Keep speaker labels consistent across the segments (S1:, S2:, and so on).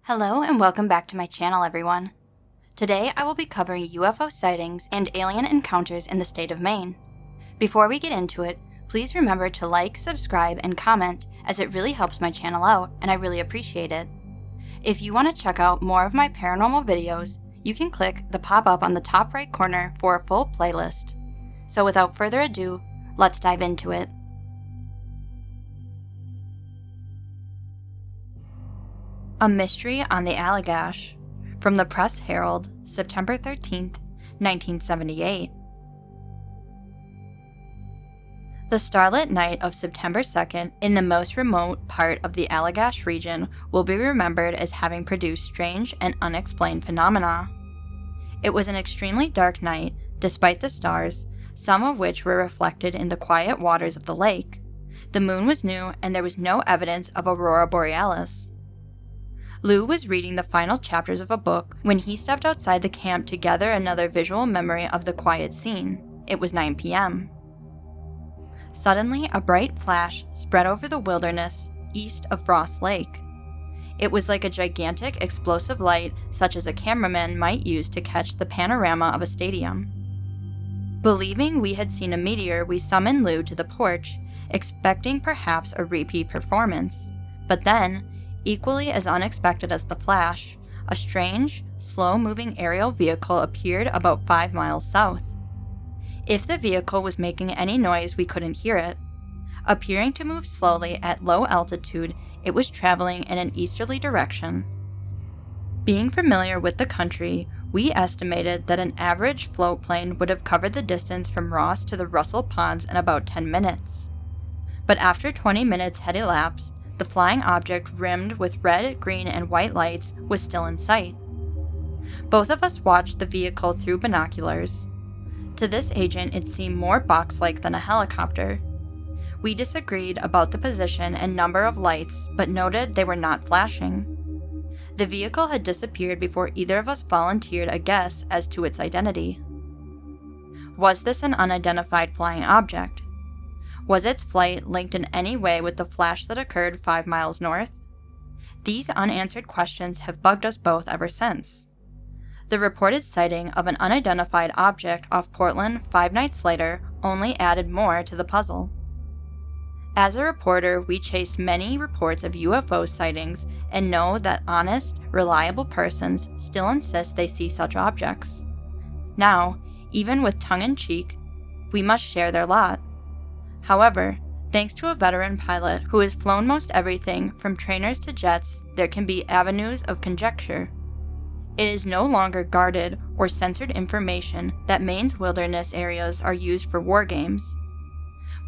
S1: Hello and welcome back to my channel, everyone. Today I will be covering UFO sightings and alien encounters in the state of Maine. Before we get into it, please remember to like, subscribe, and comment, as it really helps my channel out and I really appreciate it. If you want to check out more of my paranormal videos, you can click the pop-up on the top right corner for a full playlist. So without further ado, let's dive into it. A Mystery on the Allagash, from the Press Herald, September 13th, 1978. The starlit night of September 2nd in the most remote part of the Allagash region will be remembered as having produced strange and unexplained phenomena. It was an extremely dark night, despite the stars, some of which were reflected in the quiet waters of the lake. The moon was new and there was no evidence of aurora borealis. Lou was reading the final chapters of a book when he stepped outside the camp to gather another visual memory of the quiet scene. It was 9 p.m. Suddenly, a bright flash spread over the wilderness east of Frost Lake. It was like a gigantic explosive light such as a cameraman might use to catch the panorama of a stadium. Believing we had seen a meteor, we summoned Lou to the porch, expecting perhaps a repeat performance. But then, equally as unexpected as the flash, a strange, slow-moving aerial vehicle appeared about 5 miles south. If the vehicle was making any noise, we couldn't hear it. Appearing to move slowly at low altitude, it was traveling in an easterly direction. Being familiar with the country, we estimated that an average float plane would have covered the distance from Ross to the Russell Ponds in about 10 minutes. But after 20 minutes had elapsed, the flying object, rimmed with red, green, and white lights, was still in sight. Both of us watched the vehicle through binoculars. To this agent, it seemed more box-like than a helicopter. We disagreed about the position and number of lights, but noted they were not flashing. The vehicle had disappeared before either of us volunteered a guess as to its identity. Was this an unidentified flying object? Was its flight linked in any way with the flash that occurred 5 miles north? These unanswered questions have bugged us both ever since. The reported sighting of an unidentified object off Portland 5 nights later only added more to the puzzle. As a reporter, we chased many reports of UFO sightings and know that honest, reliable persons still insist they see such objects. Now, even with tongue-in-cheek, we must share their lot. However, thanks to a veteran pilot who has flown most everything from trainers to jets, there can be avenues of conjecture. It is no longer guarded or censored information that Maine's wilderness areas are used for war games.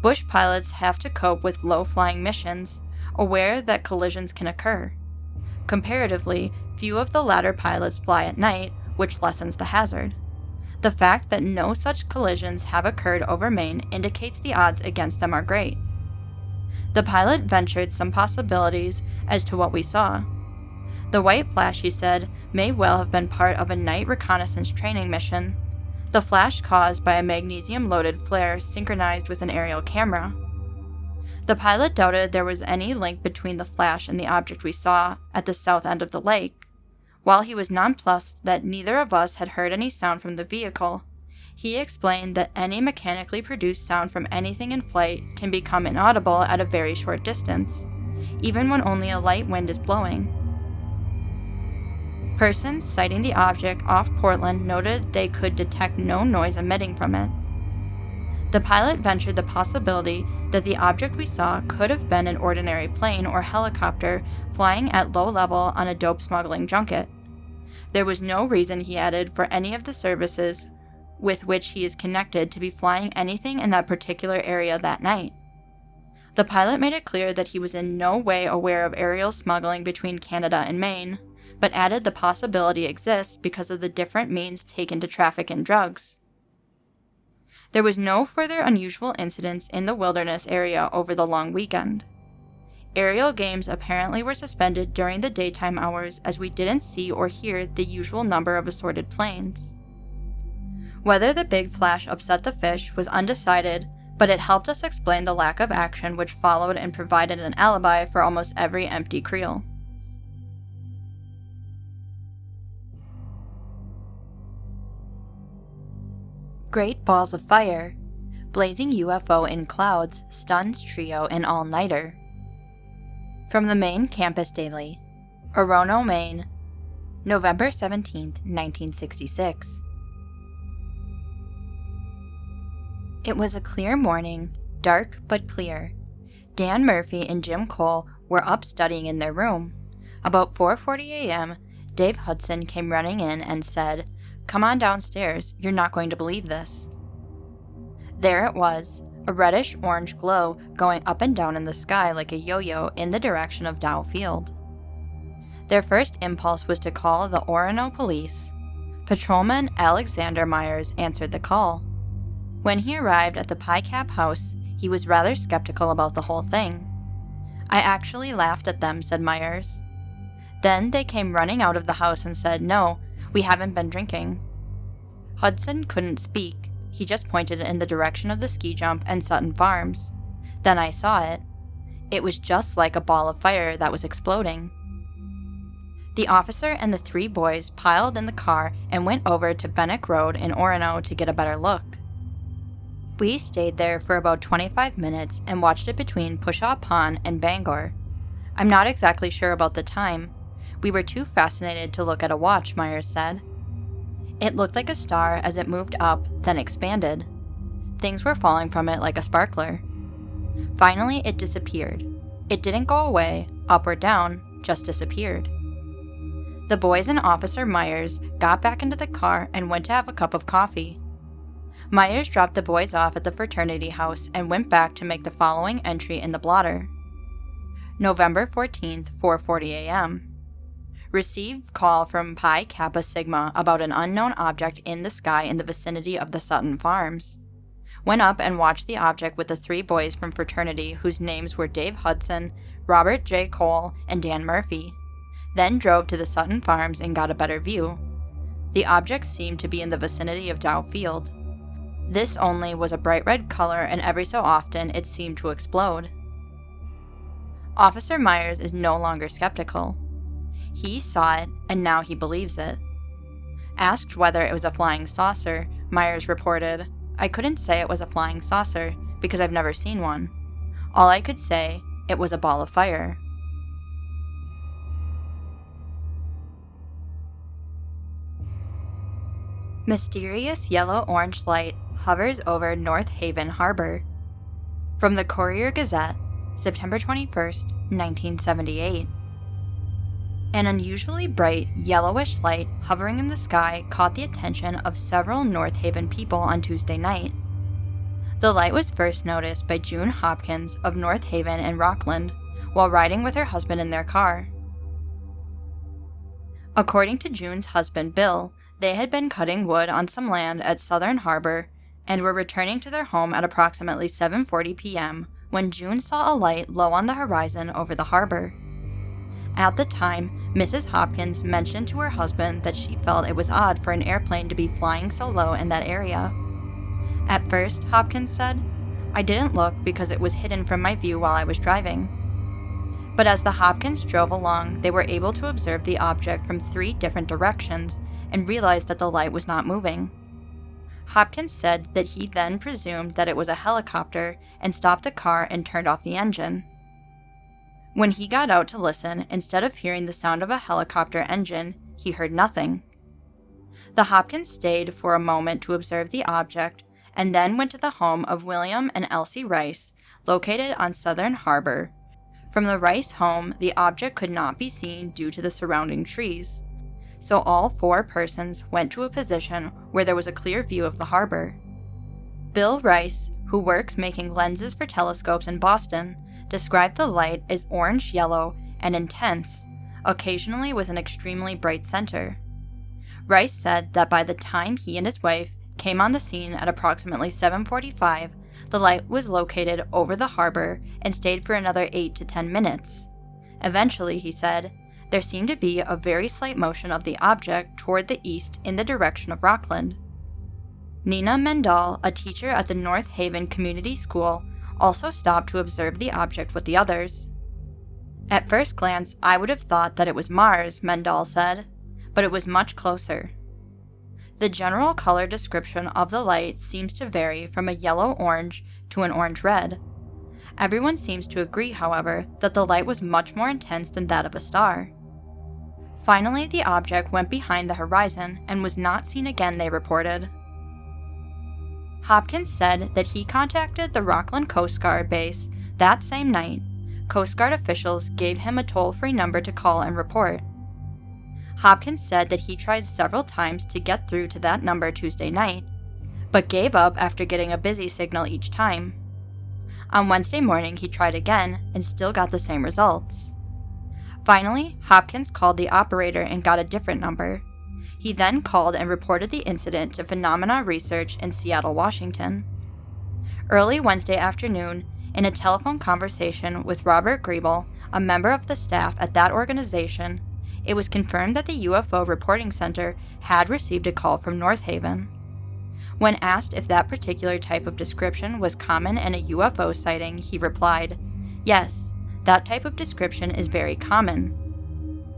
S1: Bush pilots have to cope with low-flying missions, aware that collisions can occur. Comparatively, few of the latter pilots fly at night, which lessens the hazard. The fact that no such collisions have occurred over Maine indicates the odds against them are great. The pilot ventured some possibilities as to what we saw. The white flash, he said, may well have been part of a night reconnaissance training mission. The flash caused by a magnesium-loaded flare synchronized with an aerial camera. The pilot doubted there was any link between the flash and the object we saw at the south end of the lake. While he was nonplussed that neither of us had heard any sound from the vehicle, he explained that any mechanically produced sound from anything in flight can become inaudible at a very short distance, even when only a light wind is blowing. Persons sighting the object off Portland noted they could detect no noise emitting from it. The pilot ventured the possibility that the object we saw could have been an ordinary plane or helicopter flying at low level on a dope smuggling junket. There was no reason, he added, for any of the services with which he is connected to be flying anything in that particular area that night. The pilot made it clear that he was in no way aware of aerial smuggling between Canada and Maine, but added the possibility exists because of the different means taken to traffic in drugs. There was no further unusual incidents in the wilderness area over the long weekend. Aerial games apparently were suspended during the daytime hours as we didn't see or hear the usual number of assorted planes. Whether the big flash upset the fish was undecided, but it helped us explain the lack of action which followed and provided an alibi for almost every empty creel. Great balls of fire. Blazing UFO in clouds stuns trio in all-nighter. From the Maine Campus Daily, Orono, Maine, November 17, 1966. It was a clear morning, dark but clear. Dan Murphy and Jim Cole were up studying in their room. About 4:40 a.m., Dave Hudson came running in and said, "Come on downstairs, you're not going to believe this." There it was, a reddish-orange glow going up and down in the sky like a yo-yo in the direction of Dow Field. Their first impulse was to call the Orono police. Patrolman Alexander Myers answered the call. When he arrived at the Pie Cap house, he was rather skeptical about the whole thing. "I actually laughed at them," said Myers. Then they came running out of the house and said, "No, we haven't been drinking." Hudson couldn't speak. He just pointed in the direction of the ski jump and Sutton Farms. Then I saw it. It was just like a ball of fire that was exploding. The officer and the three boys piled in the car and went over to Bennock Road in Orono to get a better look. We stayed there for about 25 minutes and watched it between Pushaw Pond and Bangor. I'm not exactly sure about the time. We were too fascinated to look at a watch, Myers said. It looked like a star as it moved up, then expanded. Things were falling from it like a sparkler. Finally, it disappeared. It didn't go away, up or down, just disappeared. The boys and Officer Myers got back into the car and went to have a cup of coffee. Myers dropped the boys off at the fraternity house and went back to make the following entry in the blotter. November 14th, 4:40 a.m. Received call from Pi Kappa Sigma about an unknown object in the sky in the vicinity of the Sutton Farms. Went up and watched the object with the three boys from fraternity whose names were Dave Hudson, Robert J. Cole, and Dan Murphy. Then drove to the Sutton Farms and got a better view. The object seemed to be in the vicinity of Dow Field. This only was a bright red color, and every so often it seemed to explode. Officer Myers is no longer skeptical. He saw it, and now he believes it. Asked whether it was a flying saucer, Myers reported, "I couldn't say it was a flying saucer because I've never seen one. All I could say, it was a ball of fire." Mysterious yellow-orange light hovers over North Haven Harbor. From the Courier-Gazette, September 21st, 1978. An unusually bright, yellowish light hovering in the sky caught the attention of several North Haven people on Tuesday night. The light was first noticed by June Hopkins of North Haven and Rockland while riding with her husband in their car. According to June's husband, Bill, they had been cutting wood on some land at Southern Harbor and were returning to their home at approximately 7:40 p.m. when June saw a light low on the horizon over the harbor. At the time, Mrs. Hopkins mentioned to her husband that she felt it was odd for an airplane to be flying so low in that area. At first, Hopkins said, "I didn't look because it was hidden from my view while I was driving." But as the Hopkins drove along, they were able to observe the object from 3 different directions and realized that the light was not moving. Hopkins said that he then presumed that it was a helicopter and stopped the car and turned off the engine. When he got out to listen, instead of hearing the sound of a helicopter engine, he heard nothing. The Hopkins stayed for a moment to observe the object and then went to the home of William and Elsie Rice, located on Southern Harbor. From the Rice home, the object could not be seen due to the surrounding trees, so all 4 persons went to a position where there was a clear view of the harbor. Bill Rice, who works making lenses for telescopes in Boston, described the light as orange-yellow and intense, occasionally with an extremely bright center. Rice said that by the time he and his wife came on the scene at approximately 7:45, the light was located over the harbor and stayed for another 8 to 10 minutes. Eventually, he said, there seemed to be a very slight motion of the object toward the east in the direction of Rockland. Nina Mendal, a teacher at the North Haven Community School, also stopped to observe the object with the others. "At first glance, I would have thought that it was Mars," Mendal said, "but it was much closer." The general color description of the light seems to vary from a yellow-orange to an orange-red. Everyone seems to agree, however, that the light was much more intense than that of a star. Finally, the object went behind the horizon and was not seen again, they reported. Hopkins said that he contacted the Rockland Coast Guard base that same night. Coast Guard officials gave him a toll-free number to call and report. Hopkins said that he tried several times to get through to that number Tuesday night, but gave up after getting a busy signal each time. On Wednesday morning, he tried again and still got the same results. Finally, Hopkins called the operator and got a different number. He then called and reported the incident to Phenomena Research in Seattle, Washington. Early Wednesday afternoon, in a telephone conversation with Robert Griebel, a member of the staff at that organization, it was confirmed that the UFO Reporting Center had received a call from North Haven. When asked if that particular type of description was common in a UFO sighting, he replied, "Yes, that type of description is very common."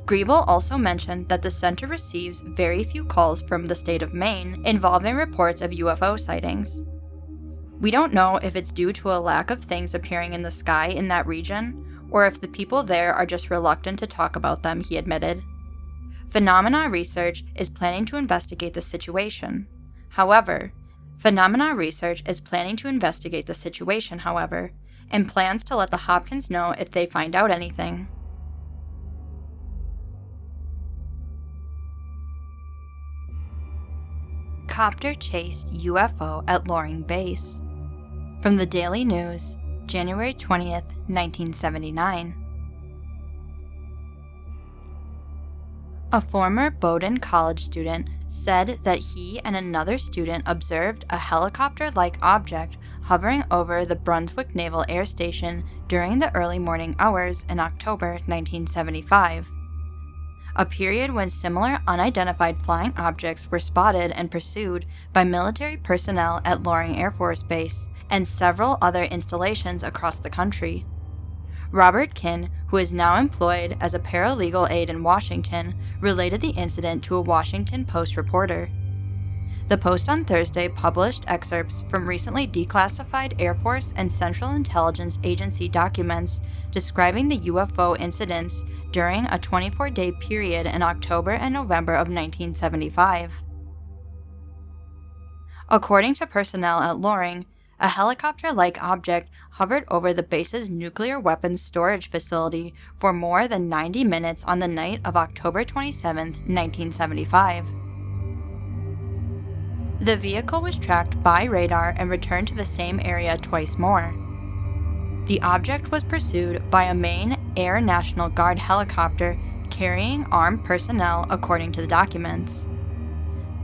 S1: Griebel also mentioned that the center receives very few calls from the state of Maine involving reports of UFO sightings. "We don't know if it's due to a lack of things appearing in the sky in that region, or if the people there are just reluctant to talk about them," he admitted. Phenomena Research is planning to investigate the situation. However, and plans to let the Hopkins know if they find out anything. Copter chased UFO at Loring Base. From the Daily News, January 20th, 1979. A former Bowdoin College student said that he and another student observed a helicopter-like object hovering over the Brunswick Naval Air Station during the early morning hours in October 1975, a period when similar unidentified flying objects were spotted and pursued by military personnel at Loring Air Force Base and several other installations across the country. Robert Kinn, who is now employed as a paralegal aide in Washington, related the incident to a Washington Post reporter. The Post on Thursday published excerpts from recently declassified Air Force and Central Intelligence Agency documents describing the UFO incidents during a 24-day period in October and November of 1975. According to personnel at Loring, a helicopter-like object hovered over the base's nuclear weapons storage facility for more than 90 minutes on the night of October 27, 1975. The vehicle was tracked by radar and returned to the same area twice more. The object was pursued by a Maine Air National Guard helicopter carrying armed personnel, according to the documents.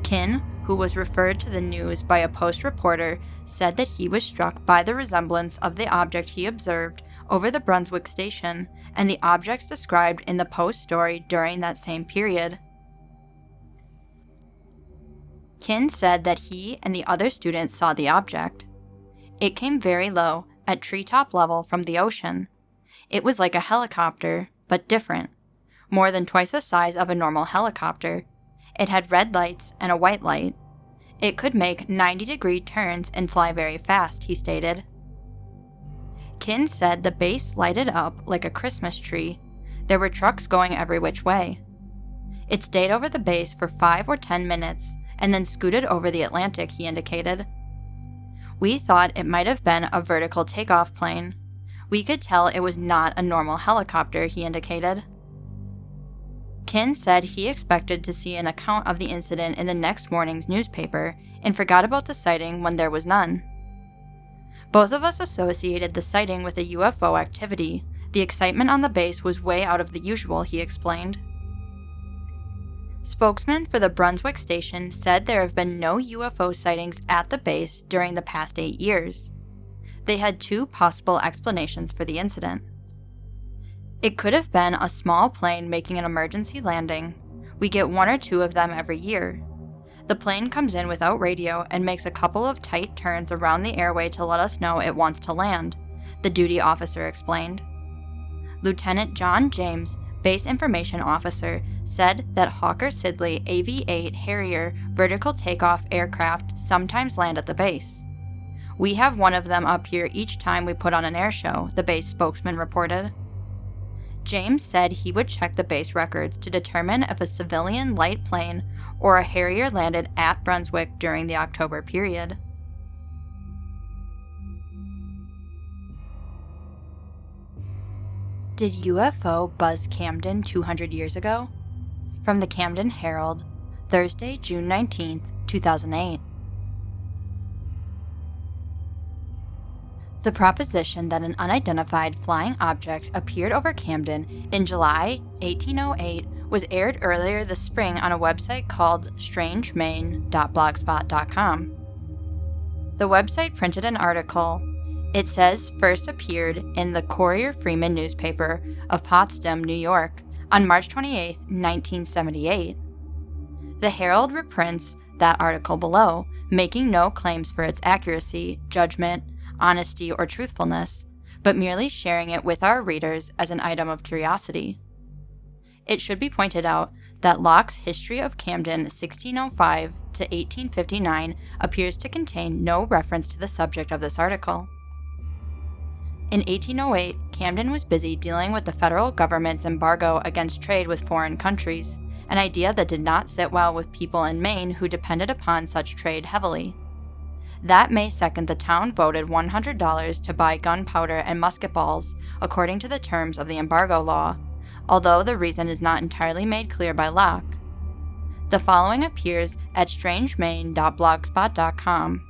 S1: Kinn, who was referred to the news by a Post reporter, said that he was struck by the resemblance of the object he observed over the Brunswick station and the objects described in the Post story during that same period. Kinn said that he and the other students saw the object. It came very low, at treetop level from the ocean. It was like a helicopter, but different, more than twice the size of a normal helicopter. It had red lights and a white light. It could make 90-degree turns and fly very fast, he stated. Kinn said the base lighted up like a Christmas tree. There were trucks going every which way. It stayed over the base for 5 or 10 minutes and then scooted over the Atlantic, he indicated. We thought it might have been a vertical takeoff plane. We could tell it was not a normal helicopter, he indicated. Kinn said he expected to see an account of the incident in the next morning's newspaper and forgot about the sighting when there was none. Both of us associated the sighting with a UFO activity. The excitement on the base was way out of the usual, he explained. Spokesman for the Brunswick station said there have been no UFO sightings at the base during the past 8 years. They had 2 possible explanations for the incident. It could have been a small plane making an emergency landing. We get 1 or 2 of them every year. The plane comes in without radio and makes a couple of tight turns around the airway to let us know it wants to land, the duty officer explained. Lieutenant John James, base information officer, said that Hawker Siddeley AV-8 Harrier vertical takeoff aircraft sometimes land at the base. "We have one of them up here each time we put on an air show," the base spokesman reported. James said he would check the base records to determine if a civilian light plane or a Harrier landed at Brunswick during the October period. Did UFO buzz Camden 200 years ago? From the Camden Herald, Thursday, June 19, 2008. The proposition that an unidentified flying object appeared over Camden in July 1808 was aired earlier this spring on a website called strangemane.blogspot.com. The website printed an article. It says first appeared in the Courier-Freeman newspaper of Potsdam, New York, on March 28, 1978. The Herald reprints that article below, making no claims for its accuracy, judgment, honesty, or truthfulness, but merely sharing it with our readers as an item of curiosity. It should be pointed out that Locke's History of Camden 1605 to 1859 appears to contain no reference to the subject of this article. In 1808, Camden was busy dealing with the federal government's embargo against trade with foreign countries, an idea that did not sit well with people in Maine who depended upon such trade heavily. That May 2nd, the town voted $100 to buy gunpowder and musket balls, according to the terms of the embargo law, although the reason is not entirely made clear by Locke. The following appears at strangemane.blogspot.com.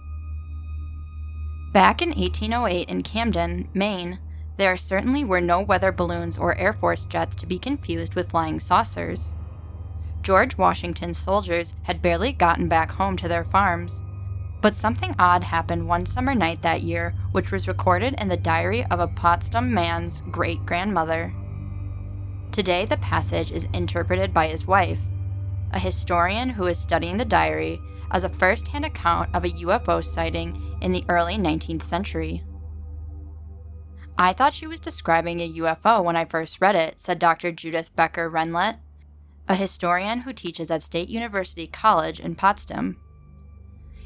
S1: Back in 1808 in Camden, Maine, there certainly were no weather balloons or Air Force jets to be confused with flying saucers. George Washington's soldiers had barely gotten back home to their farms. But something odd happened one summer night that year, which was recorded in the diary of a Potsdam man's great-grandmother. Today, the passage is interpreted by his wife, a historian who is studying the diary, as a first-hand account of a UFO sighting in the early 19th century. "I thought she was describing a UFO when I first read it," said Dr. Judith Becker Renlet, a historian who teaches at State University College in Potsdam.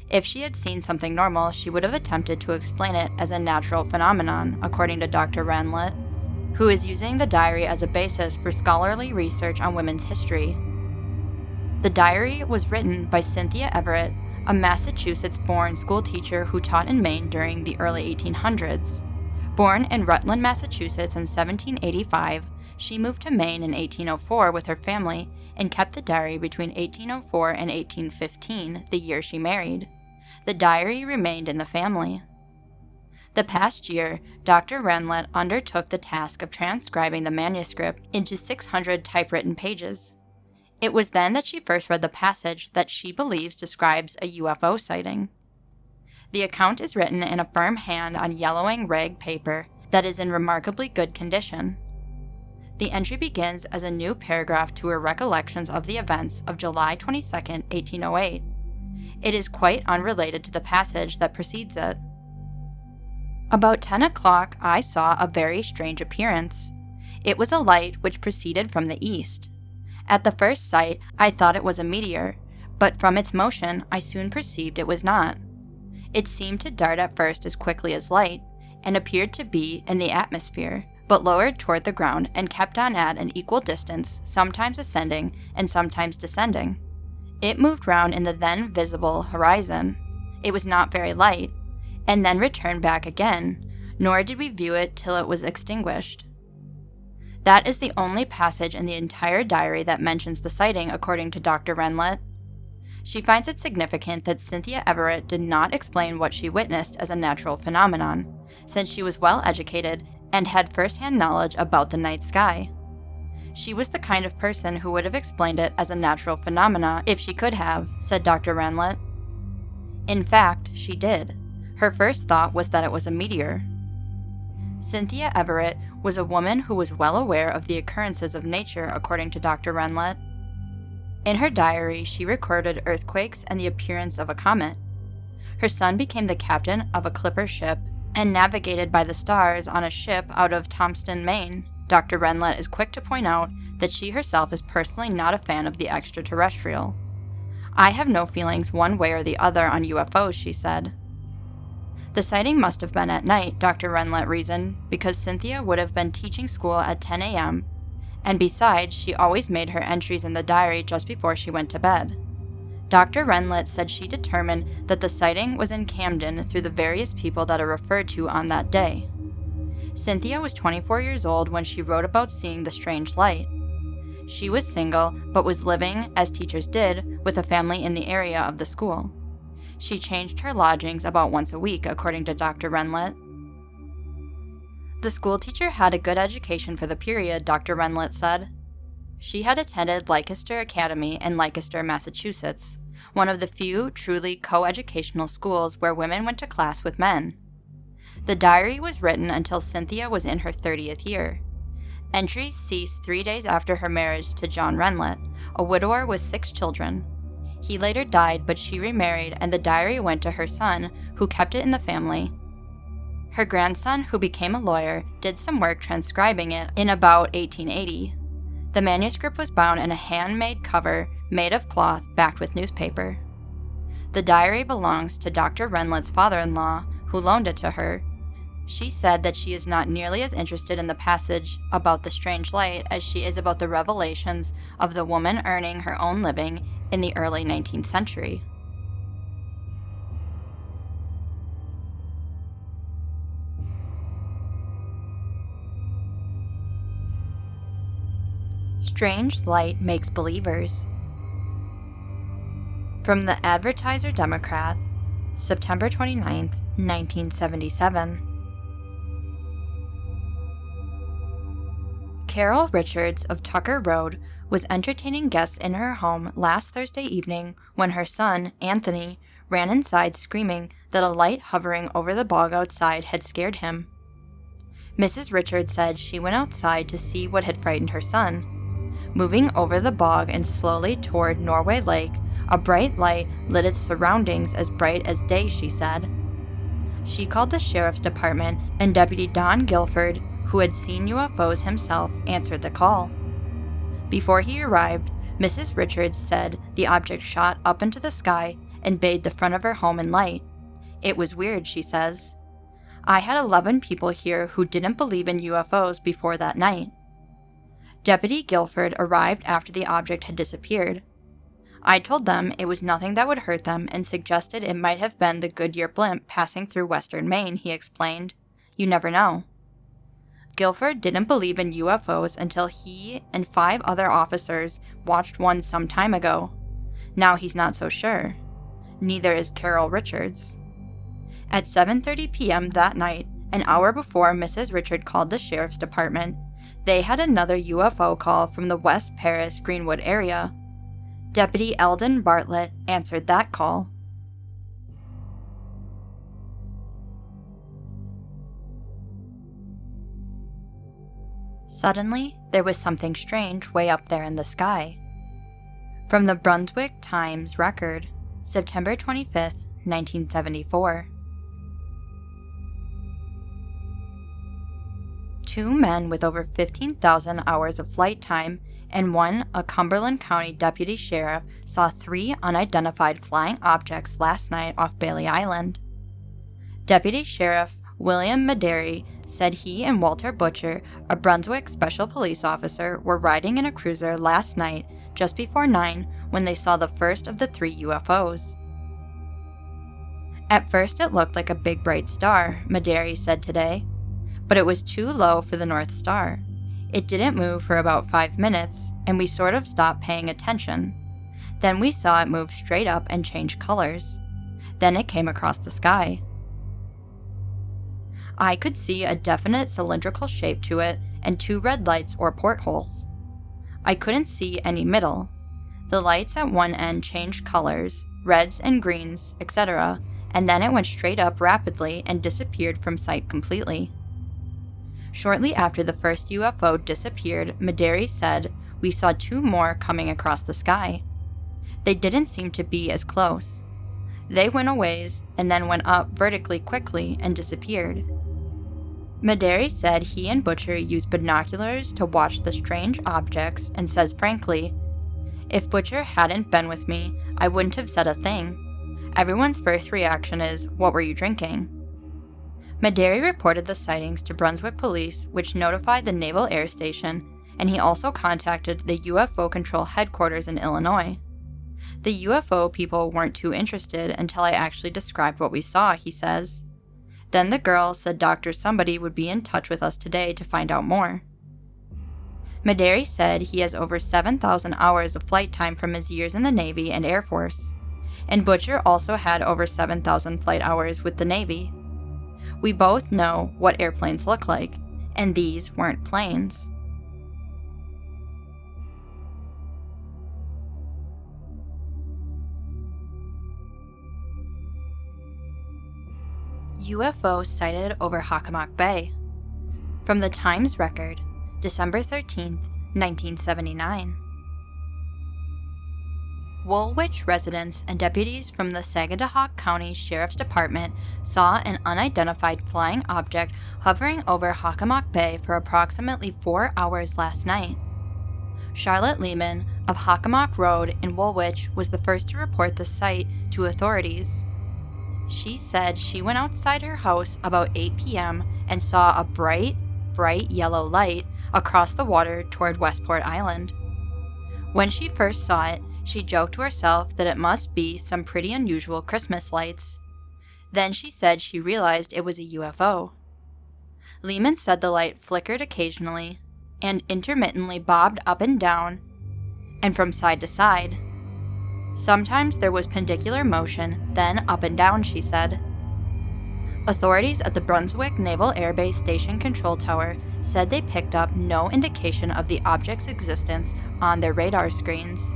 S1: If she had seen something normal, she would have attempted to explain it as a natural phenomenon, according to Dr. Renlet, who is using the diary as a basis for scholarly research on women's history. The diary was written by Cynthia Everett, a Massachusetts-born schoolteacher who taught in Maine during the early 1800s. Born in Rutland, Massachusetts in 1785, she moved to Maine in 1804 with her family and kept the diary between 1804 and 1815, the year she married. The diary remained in the family. The past year, Dr. Renlet undertook the task of transcribing the manuscript into 600 typewritten pages. It was then that she first read the passage that she believes describes a UFO sighting. The account is written in a firm hand on yellowing rag paper that is in remarkably good condition. The entry begins as a new paragraph to her recollections of the events of July 22, 1808. It is quite unrelated to the passage that precedes it. "About 10 o'clock, I saw a very strange appearance. It was a light which proceeded from the east. At the first sight, I thought it was a meteor, but from its motion, I soon perceived it was not. It seemed to dart at first as quickly as light, and appeared to be in the atmosphere, but lowered toward the ground and kept on at an equal distance, sometimes ascending and sometimes descending. It moved round in the then visible horizon. It was not very light, and then returned back again, nor did we view it till it was extinguished." That is the only passage in the entire diary that mentions the sighting, according to Dr. Renlet. She finds it significant that Cynthia Everett did not explain what she witnessed as a natural phenomenon, since she was well educated and had first-hand knowledge about the night sky. She was the kind of person who would have explained it as a natural phenomena if she could have, said Dr. Renlet. In fact, she did. Her first thought was that it was a meteor. Cynthia Everett was a woman who was well aware of the occurrences of nature, according to Dr. Renlet. In her diary, she recorded earthquakes and the appearance of a comet. Her son became the captain of a clipper ship and navigated by the stars on a ship out of Thompson, Maine, Dr. Renlet is quick to point out that she herself is personally not a fan of the extraterrestrial. "I have no feelings one way or the other on UFOs," she said. The sighting must have been at night, Dr. Renlet reasoned, because Cynthia would have been teaching school at 10 a.m., and besides, she always made her entries in the diary just before she went to bed. Dr. Renlet said she determined that the sighting was in Camden through the various people that are referred to on that day. Cynthia was 24 years old when she wrote about seeing the strange light. She was single, but was living, as teachers did, with a family in the area of the school. She changed her lodgings about once a week, according to Dr. Renlet. The schoolteacher had a good education for the period, Dr. Renlet said. She had attended Leicester Academy in Leicester, Massachusetts, one of the few truly co-educational schools where women went to class with men. The diary was written until Cynthia was in her 30th year. Entries ceased 3 days after her marriage to John Renlet, a widower with 6 children. He later died, but she remarried, and the diary went to her son, who kept it in the family. Her grandson, who became a lawyer, did some work transcribing it in about 1880. The manuscript was bound in a handmade cover made of cloth backed with newspaper. The diary belongs to Dr. Renlet's father-in-law, who loaned it to her. She said that she is not nearly as interested in the passage about the strange light as she is about the revelations of the woman earning her own living in the early 19th century. Strange light makes believers. From the Advertiser Democrat, September 29, 1977. Carol Richards of Tucker Road was entertaining guests in her home last Thursday evening when her son, Anthony, ran inside screaming that a light hovering over the bog outside had scared him. Mrs. Richards said she went outside to see what had frightened her son. Moving over the bog and slowly toward Norway Lake, a bright light lit its surroundings as bright as day, she said. She called the sheriff's department, and Deputy Don Guilford, who had seen UFOs himself, answered the call. Before he arrived, Mrs. Richards said the object shot up into the sky and bathed the front of her home in light. It was weird, she says. I had 11 people here who didn't believe in UFOs before that night. Deputy Guilford arrived after the object had disappeared. I told them it was nothing that would hurt them and suggested it might have been the Goodyear blimp passing through western Maine, he explained. You never know. Guilford didn't believe in UFOs until he and 5 other officers watched one some time ago. Now he's not so sure. Neither is Carol Richards. At 7:30 p.m. that night, an hour before Mrs. Richard called the sheriff's department, they had another UFO call from the West Paris Greenwood area. Deputy Eldon Bartlett answered that call. Suddenly, there was something strange way up there in the sky. From the Brunswick Times Record, September 25, 1974. 2 men with over 15,000 hours of flight time and one, a Cumberland County deputy sheriff, saw 3 unidentified flying objects last night off Bailey Island. Deputy Sheriff William Maderi said he and Walter Butcher, a Brunswick special police officer, were riding in a cruiser last night just before 9 when they saw the first of the 3 UFOs. At first it looked like a big bright star, Maderi said today, but it was too low for the North Star. It didn't move for about 5 minutes, and we sort of stopped paying attention. Then we saw it move straight up and change colors. Then it came across the sky. I could see a definite cylindrical shape to it and 2 red lights or portholes. I couldn't see any middle. The lights at one end changed colors, reds and greens, etc., and then it went straight up rapidly and disappeared from sight completely. Shortly after the first UFO disappeared, Maderi said, we saw 2 more coming across the sky. They didn't seem to be as close. They went a ways and then went up vertically quickly and disappeared. Maderi said he and Butcher used binoculars to watch the strange objects and says frankly, "If Butcher hadn't been with me, I wouldn't have said a thing. Everyone's first reaction is, 'What were you drinking?'" Maderi reported the sightings to Brunswick police, which notified the Naval Air Station, and he also contacted the UFO Control Headquarters in Illinois. "The UFO people weren't too interested until I actually described what we saw," he says. "Then the girl said Dr. Somebody would be in touch with us today to find out more." Maderi said he has over 7,000 hours of flight time from his years in the Navy and Air Force, and Butcher also had over 7,000 flight hours with the Navy. "We both know what airplanes look like, and these weren't planes." UFO sighted over Hockomock Bay. From the Times Record, December 13, 1979. Woolwich residents and deputies from the Sagadahoc County Sheriff's Department saw an unidentified flying object hovering over Hockomock Bay for approximately 4 hours last night. Charlotte Lehman of Hockomock Road in Woolwich was the first to report the sight to authorities. She said she went outside her house about 8 p.m. and saw a bright yellow light across the water toward Westport Island. When she first saw it, she joked to herself that it must be some pretty unusual Christmas lights. Then she said she realized it was a UFO. Lehman said the light flickered occasionally and intermittently bobbed up and down and from side to side. Sometimes there was pendicular motion, then up and down, she said. Authorities at the Brunswick Naval Air Base Station Control Tower said they picked up no indication of the object's existence on their radar screens.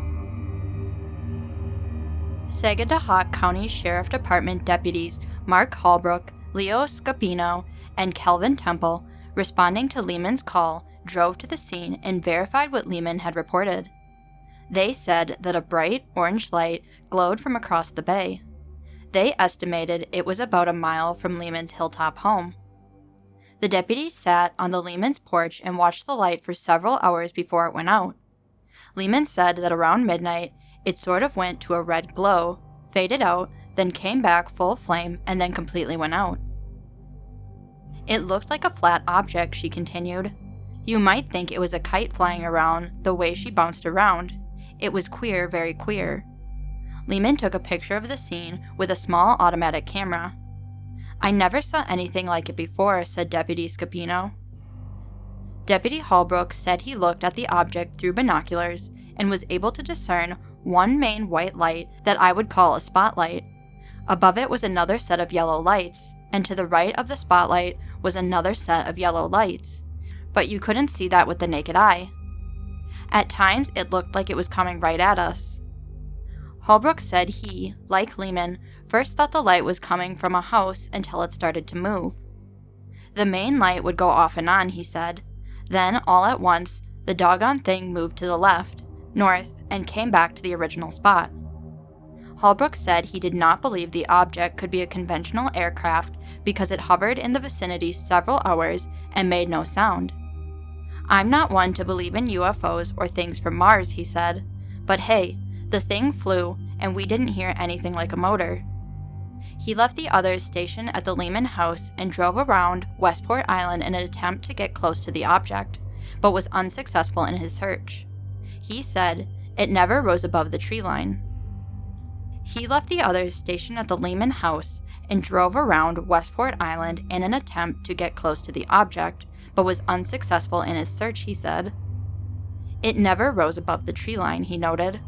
S1: Sagadahoc County Sheriff Department deputies Mark Holbrook, Leo Scapino, and Kelvin Temple, responding to Lehman's call, drove to the scene and verified what Lehman had reported. They said that a bright orange light glowed from across the bay. They estimated it was about a mile from Lehman's hilltop home. The deputies sat on the Lehman's porch and watched the light for several hours before it went out. Lehman said that around midnight, it sort of went to a red glow, faded out, then came back full flame, and then completely went out. "It looked like a flat object," she continued. "You might think it was a kite flying around the way she bounced around. It was queer, very queer." Lehman took a picture of the scene with a small automatic camera. "I never saw anything like it before," said Deputy Scapino. Deputy Holbrook said he looked at the object through binoculars and was able to discern one main white light that I would call a spotlight. Above it was another set of yellow lights, and to the right of the spotlight was another set of yellow lights. But you couldn't see that with the naked eye. At times, it looked like it was coming right at us. Holbrook said he, like Lehman, first thought the light was coming from a house until it started to move. The main light would go off and on, he said. Then, all at once, the doggone thing moved to the left, north, and came back to the original spot. Holbrook said he did not believe the object could be a conventional aircraft because it hovered in the vicinity several hours and made no sound. "I'm not one to believe in UFOs or things from Mars," he said, "but hey, the thing flew and we didn't hear anything like a motor." He left the others stationed at the Lehman house and drove around Westport Island in an attempt to get close to the object, but was unsuccessful in his search. He said it never rose above the tree line. He left the others stationed at the Lehman house and drove around Westport Island in an attempt to get close to the object, but was unsuccessful in his search, he said. It never rose above the tree line, he noted.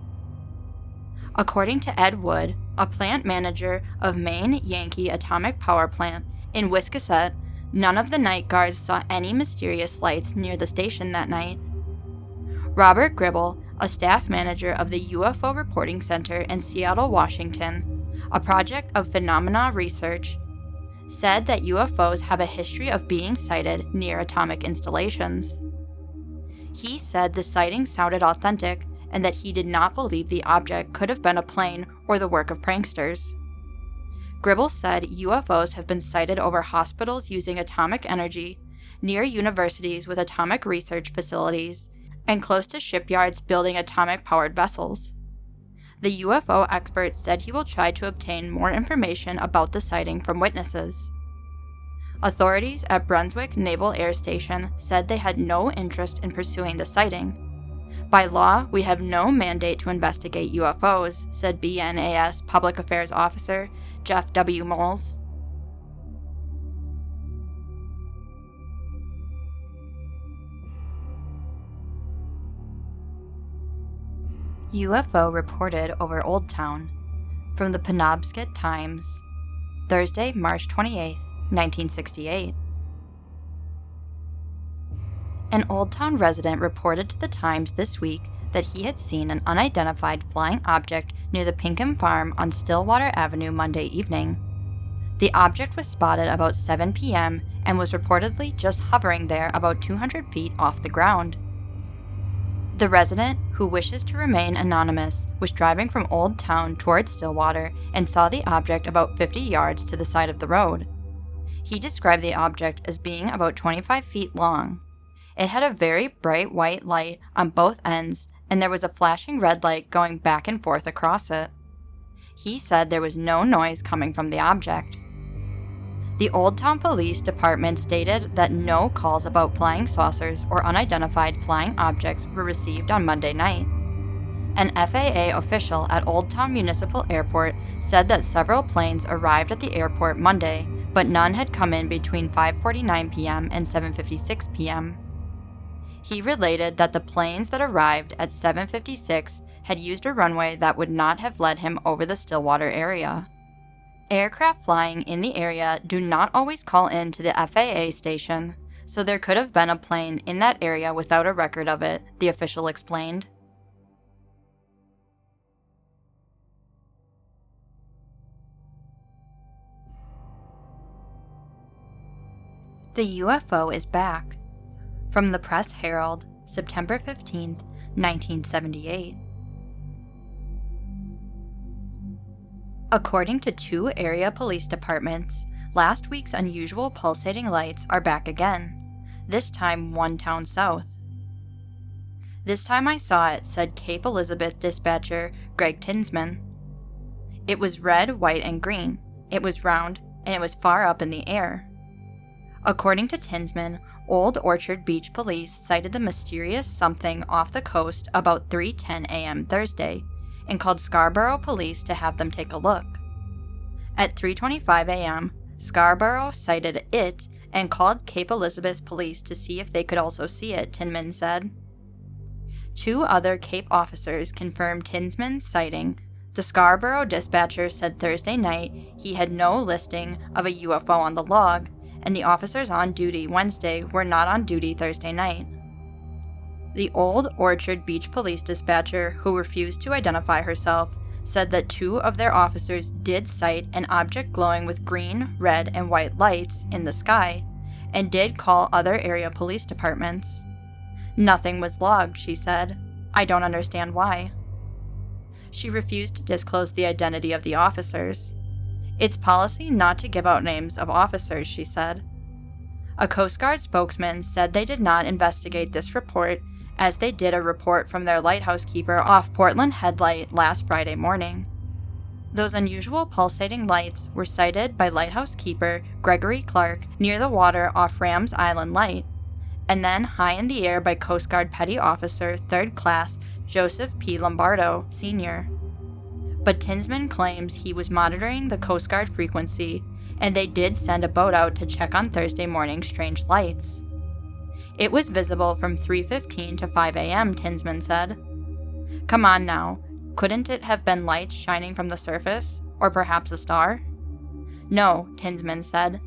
S1: According to Ed Wood, a plant manager of Maine Yankee Atomic Power Plant in Wiscasset, none of the night guards saw any mysterious lights near the station that night. Robert Gribble, a staff manager of the UFO Reporting Center in Seattle, Washington, a project of phenomena research, said that UFOs have a history of being sighted near atomic installations. He said the sighting sounded authentic and that he did not believe the object could have been a plane or the work of pranksters. Gribble said UFOs have been sighted over hospitals using atomic energy, near universities with atomic research facilities, and close to shipyards building atomic-powered vessels. The UFO expert said he will try to obtain more information about the sighting from witnesses. Authorities at Brunswick Naval Air Station said they had no interest in pursuing the sighting. By law, we have no mandate to investigate UFOs, said BNAS Public Affairs Officer Jeff W. Moles. UFO reported over Old Town. From the Penobscot Times, Thursday, March 28, 1968. An Old Town resident reported to the Times this week that he had seen an unidentified flying object near the Pinkham Farm on Stillwater Avenue Monday evening. The object was spotted about 7 p.m. and was reportedly just hovering there about 200 feet off the ground. The resident, who wishes to remain anonymous, was driving from Old Town towards Stillwater and saw the object about 50 yards to the side of the road. He described the object as being about 25 feet long. It had a very bright white light on both ends, and there was a flashing red light going back and forth across it. He said there was no noise coming from the object. The Old Town Police Department stated that no calls about flying saucers or unidentified flying objects were received on Monday night. An FAA official at Old Town Municipal Airport said that several planes arrived at the airport Monday, but none had come in between 5:49 p.m. and 7:56 p.m. He related that the planes that arrived at 7:56 had used a runway that would not have led him over the Stillwater area. Aircraft flying in the area do not always call in to the FAA station, so there could have been a plane in that area without a record of it, the official explained. The UFO is back. From the Press Herald, September 15, 1978. According to 2 area police departments, last week's unusual pulsating lights are back again, this time 1 town south. This time I saw it, said Cape Elizabeth dispatcher Greg Tinsman. It was red, white, and green. It was round, and it was far up in the air. According to Tinsman, Old Orchard Beach Police cited the mysterious something off the coast about 3:10 a.m. Thursday, and called Scarborough Police to have them take a look. At 3:25 a.m., Scarborough cited it and called Cape Elizabeth Police to see if they could also see it, Tinman said. 2 other Cape officers confirmed Tinsman's sighting. The Scarborough dispatcher said Thursday night he had no listing of a UFO on the log, and the officers on duty Wednesday were not on duty Thursday night. The Old Orchard Beach Police dispatcher, who refused to identify herself, said that 2 of their officers did sight an object glowing with green, red, and white lights in the sky, and did call other area police departments. Nothing was logged, she said. I don't understand why. She refused to disclose the identity of the officers. It's policy not to give out names of officers, she said. A Coast Guard spokesman said they did not investigate this report, as they did a report from their lighthouse keeper off Portland Headlight last Friday morning. Those unusual pulsating lights were sighted by lighthouse keeper Gregory Clark near the water off Rams Island Light, and then high in the air by Coast Guard Petty Officer 3rd Class Joseph P. Lombardo, Sr. But Tinsman claims he was monitoring the Coast Guard frequency, and they did send a boat out to check on Thursday morning's strange lights. It was visible from 3:15 to 5 a.m., Tinsman said. Come on now, couldn't it have been lights shining from the surface, or perhaps a star? No, Tinsman said,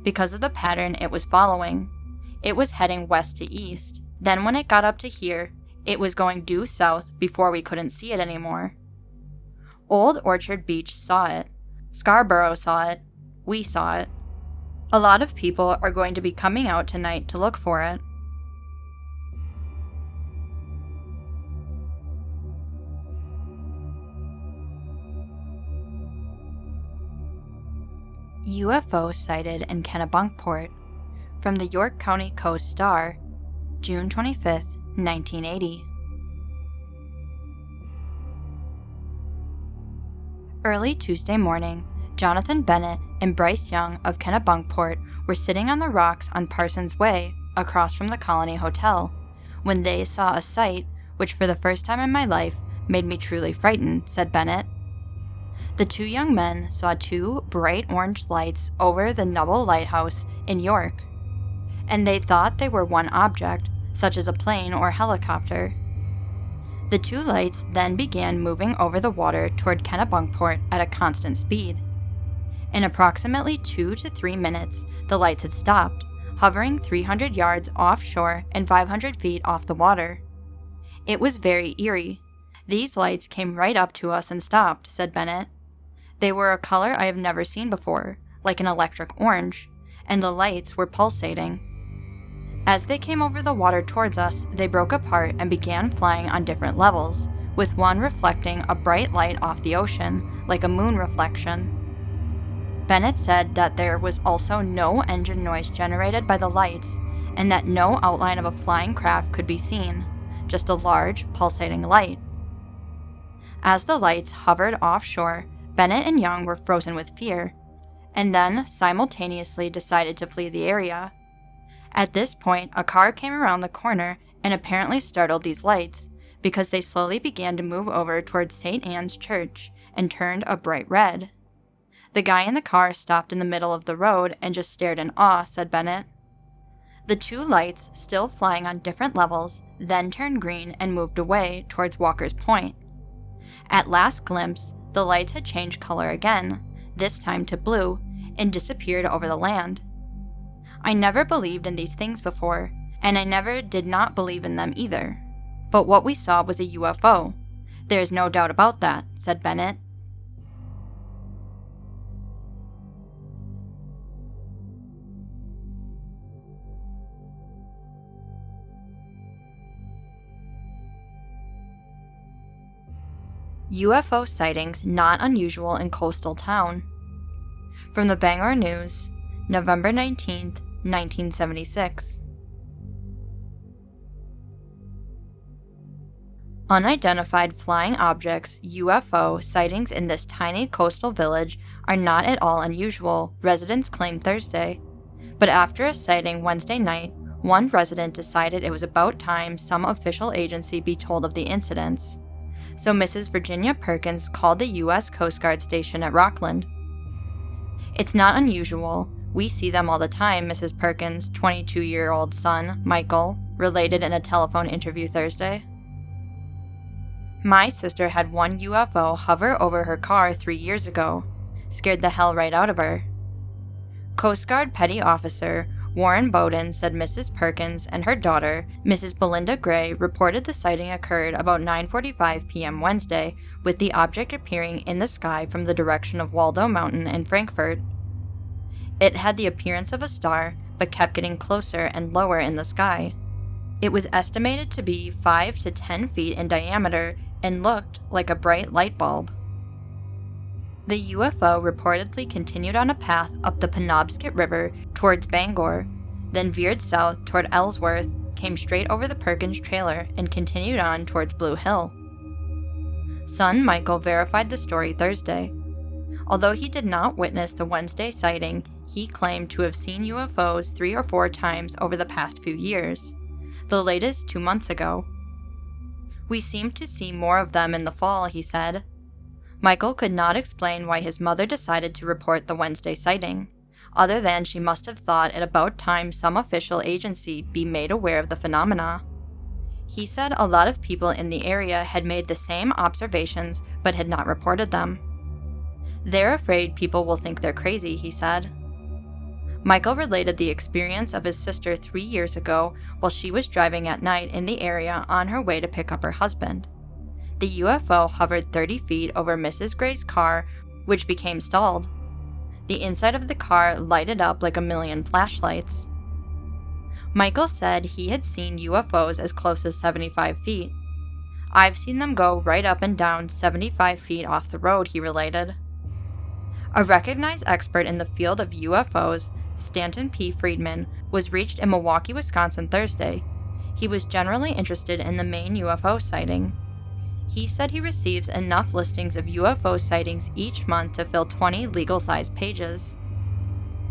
S1: because of the pattern it was following. It was heading west to east. Then when it got up to here, it was going due south before we couldn't see it anymore. Old Orchard Beach saw it. Scarborough saw it. We saw it. A lot of people are going to be coming out tonight to look for it. UFO sighted in Kennebunkport. From the York County Coast Star, June 25, 1980. Early Tuesday morning, Jonathan Bennett and Bryce Young of Kennebunkport were sitting on the rocks on Parsons Way, across from the Colony Hotel, when they saw a sight which for the first time in my life made me truly frightened, said Bennett. The two young men saw two bright orange lights over the Naval Lighthouse in York, and they thought they were one object, such as a plane or helicopter. The two lights then began moving over the water toward Kennebunkport at a constant speed. In approximately 2 to 3 minutes, the lights had stopped, hovering 300 yards offshore and 500 feet off the water. It was very eerie. These lights came right up to us and stopped, said Bennett. They were a color I have never seen before, like an electric orange, and the lights were pulsating. As they came over the water towards us, they broke apart and began flying on different levels, with one reflecting a bright light off the ocean, like a moon reflection. Bennett said that there was also no engine noise generated by the lights, and that no outline of a flying craft could be seen, just a large, pulsating light. As the lights hovered offshore, Bennett and Young were frozen with fear, and then simultaneously decided to flee the area. At this point, a car came around the corner and apparently startled these lights, because they slowly began to move over towards St. Anne's Church and turned a bright red. The guy in the car stopped in the middle of the road and just stared in awe, said Bennett. The two lights, still flying on different levels, then turned green and moved away towards Walker's Point. At last glimpse, the lights had changed color again, this time to blue, and disappeared over the land. I never believed in these things before, and I never did not believe in them either. But what we saw was a UFO. There is no doubt about that, said Bennett. UFO sightings not unusual in coastal town. From the Bangor News, November 19, 1976. Unidentified flying objects, UFO, sightings in this tiny coastal village are not at all unusual, residents claimed Thursday. But after a sighting Wednesday night, one resident decided it was about time some official agency be told of the incidents. So Mrs. Virginia Perkins called the U.S. Coast Guard station at Rockland. It's not unusual. We see them all the time, Mrs. Perkins' 22-year-old son, Michael, related in a telephone interview Thursday. My sister had one UFO hover over her car 3 years ago. Scared the hell right out of her. Coast Guard Petty Officer Warren Bowden said Mrs. Perkins and her daughter, Mrs. Belinda Gray, reported the sighting occurred about 9:45 p.m. Wednesday, with the object appearing in the sky from the direction of Waldo Mountain in Frankfort. It had the appearance of a star, but kept getting closer and lower in the sky. It was estimated to be 5 to 10 feet in diameter and looked like a bright light bulb. The UFO reportedly continued on a path up the Penobscot River towards Bangor, then veered south toward Ellsworth, came straight over the Perkins trailer, and continued on towards Blue Hill. Son Michael verified the story Thursday. Although he did not witness the Wednesday sighting, he claimed to have seen UFOs 3 or 4 times over the past few years, the latest 2 months ago. We seemed to see more of them in the fall, he said. Michael could not explain why his mother decided to report the Wednesday sighting, other than she must have thought it about time some official agency be made aware of the phenomena. He said a lot of people in the area had made the same observations but had not reported them. They're afraid people will think they're crazy, he said. Michael related the experience of his sister 3 years ago while she was driving at night in the area on her way to pick up her husband. The UFO hovered 30 feet over Mrs. Gray's car, which became stalled. The inside of the car lighted up like a million flashlights. Michael said he had seen UFOs as close as 75 feet. I've seen them go right up and down 75 feet off the road, he related. A recognized expert in the field of UFOs, Stanton P. Friedman, was reached in Milwaukee, Wisconsin Thursday. He was generally interested in the Maine UFO sighting. He said he receives enough listings of UFO sightings each month to fill 20 legal-sized pages.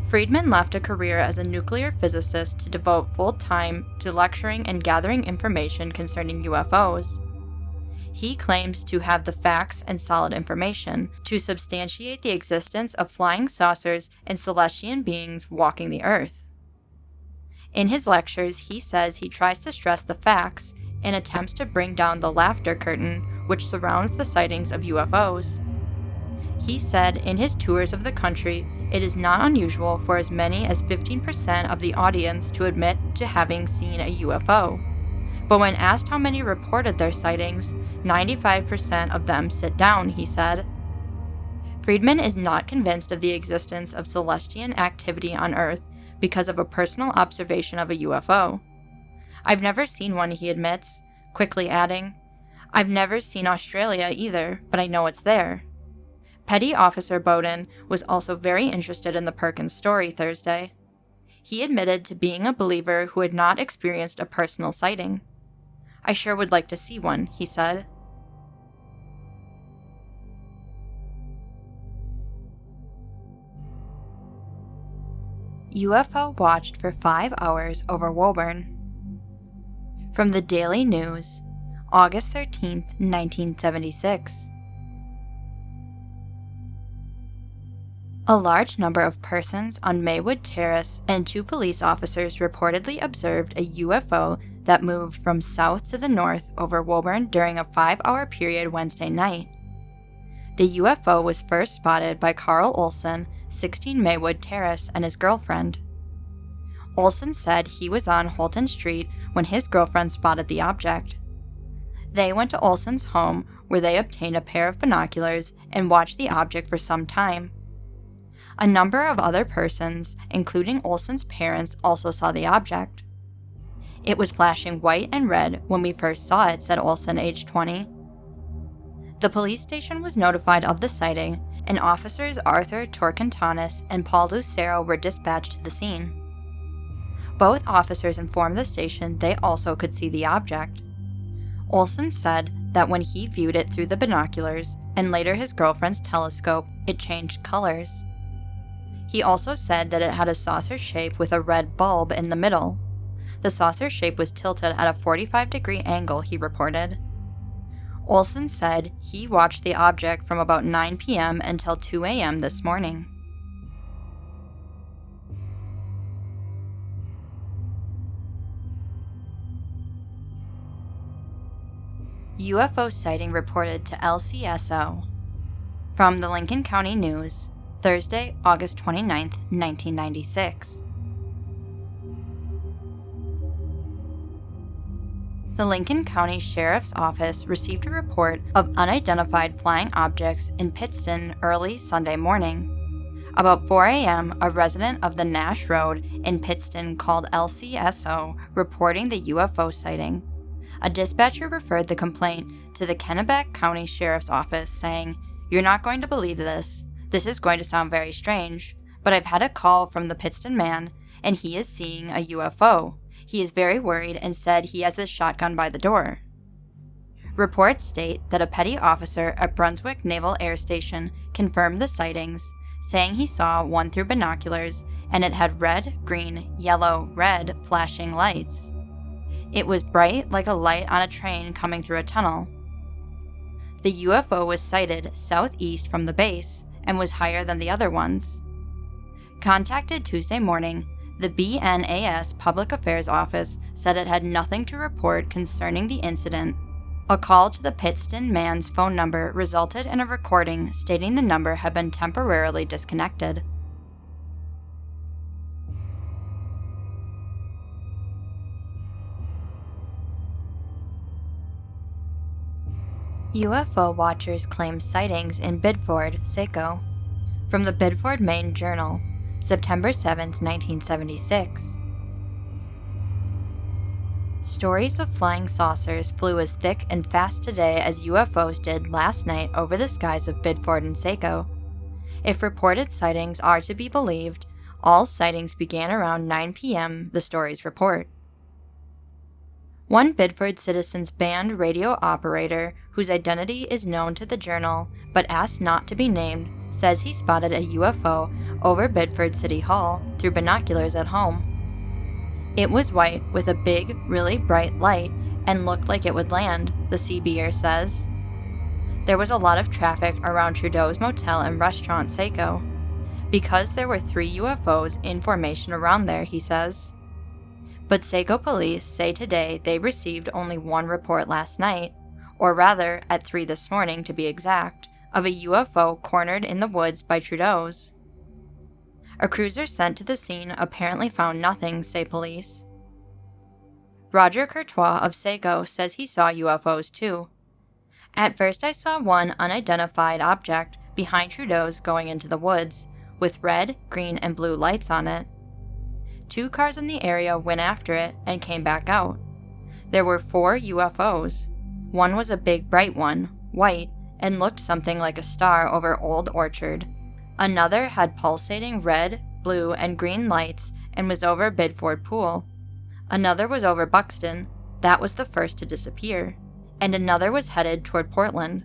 S1: Friedman left a career as a nuclear physicist to devote full time to lecturing and gathering information concerning UFOs. He claims to have the facts and solid information to substantiate the existence of flying saucers and celestial beings walking the earth. In his lectures, he says he tries to stress the facts and attempts to bring down the laughter curtain which surrounds the sightings of UFOs. He said in his tours of the country, it is not unusual for as many as 15% of the audience to admit to having seen a UFO. But when asked how many reported their sightings, 95% of them sit down, he said. Friedman is not convinced of the existence of celestial activity on Earth because of a personal observation of a UFO. I've never seen one, he admits, quickly adding, I've never seen Australia either, but I know it's there. Petty Officer Bowden was also very interested in the Perkins story Thursday. He admitted to being a believer who had not experienced a personal sighting. I sure would like to see one, he said. UFO watched for 5 hours over Woburn. From the Daily News, August 13, 1976. A large number of persons on Maywood Terrace and 2 police officers reportedly observed a UFO that moved from south to the north over Woburn during a 5-hour period Wednesday night. The UFO was first spotted by Carl Olson, 16 Maywood Terrace, and his girlfriend. Olson said he was on Holton Street when his girlfriend spotted the object. They went to Olson's home where they obtained a pair of binoculars and watched the object for some time. A number of other persons, including Olson's parents, also saw the object. It was flashing white and red when we first saw it, said Olson, age 20. The police station was notified of the sighting, and officers Arthur Torcantanis and Paul Lucero were dispatched to the scene. Both officers informed the station they also could see the object. Olson said that when he viewed it through the binoculars, and later his girlfriend's telescope, it changed colors. He also said that it had a saucer shape with a red bulb in the middle. The saucer shape was tilted at a 45-degree angle, he reported. Olson said he watched the object from about 9 p.m. until 2 a.m. this morning. UFO sighting reported to LCSO. From the Lincoln County News, Thursday, August 29, 1996. The Lincoln County Sheriff's Office received a report of unidentified flying objects in Pittston early Sunday morning. About 4 a.m., a resident of the Nash Road in Pittston called LCSO reporting the UFO sighting. A dispatcher referred the complaint to the Kennebunkport County Sheriff's Office, saying, "You're not going to believe this. This is going to sound very strange, but I've had a call from the Pittston man, and he is seeing a UFO. He is very worried and said he has his shotgun by the door." Reports state that a petty officer at Brunswick Naval Air Station confirmed the sightings, saying he saw one through binoculars, and it had red, green, yellow, red flashing lights. It was bright like a light on a train coming through a tunnel. The UFO was sighted southeast from the base and was higher than the other ones. Contacted Tuesday morning, the BNAS Public Affairs Office said it had nothing to report concerning the incident. A call to the Pittston man's phone number resulted in a recording stating the number had been temporarily disconnected. UFO watchers claim sightings in Biddeford, Saco. From the Biddeford, Maine Journal, September 7, 1976. Stories of flying saucers flew as thick and fast today as UFOs did last night over the skies of Biddeford and Saco. If reported sightings are to be believed, All sightings began around 9 p.m., the stories report. One Biddeford citizens band radio operator, whose identity is known to the Journal but asked not to be named, says he spotted a UFO over Biddeford City Hall through binoculars at home. It was white with a big, really bright light and looked like it would land, the CBer says. There was a lot of traffic around Trudeau's motel and restaurant Seiko, because there were 3 UFOs in formation around there, he says. But Seiko police say today they received only 1 report last night, or rather at 3 this morning to be exact, of a UFO cornered in the woods by Trudeau's. A cruiser sent to the scene apparently found nothing, say police. Roger Courtois of Seiko says he saw UFOs too. At first I saw one unidentified object behind Trudeau's going into the woods, with red, green, and blue lights on it. 2 cars in the area went after it and came back out. There were 4 UFOs. One was a big bright one, white, and looked something like a star over Old Orchard. Another had pulsating red, blue, and green lights and was over Biddeford Pool. Another was over Buxton, that was the first to disappear, and another was headed toward Portland.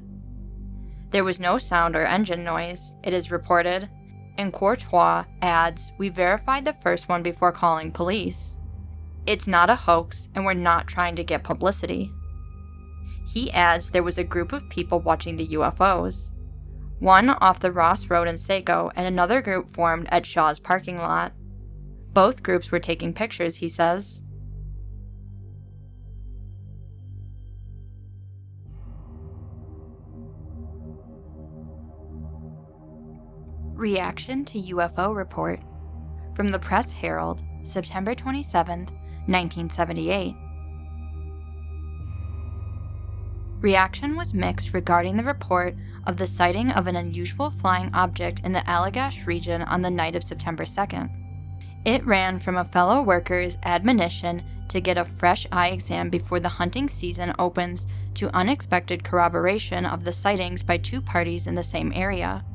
S1: There was no sound or engine noise, it is reported, and Courtois adds, "We verified the first one before calling police. It's not a hoax, and we're not trying to get publicity." He adds there was a group of people watching the UFOs. One off the Ross Road in Seiko, and another group formed at Shaw's parking lot. Both groups were taking pictures, he says. Reaction to UFO report. From the Press Herald, September 27, 1978. Reaction was mixed regarding the report of the sighting of an unusual flying object in the Allagash region on the night of September 2nd. It ran from a fellow worker's admonition to get a fresh eye exam before the hunting season opens to unexpected corroboration of the sightings by 2 parties in the same area.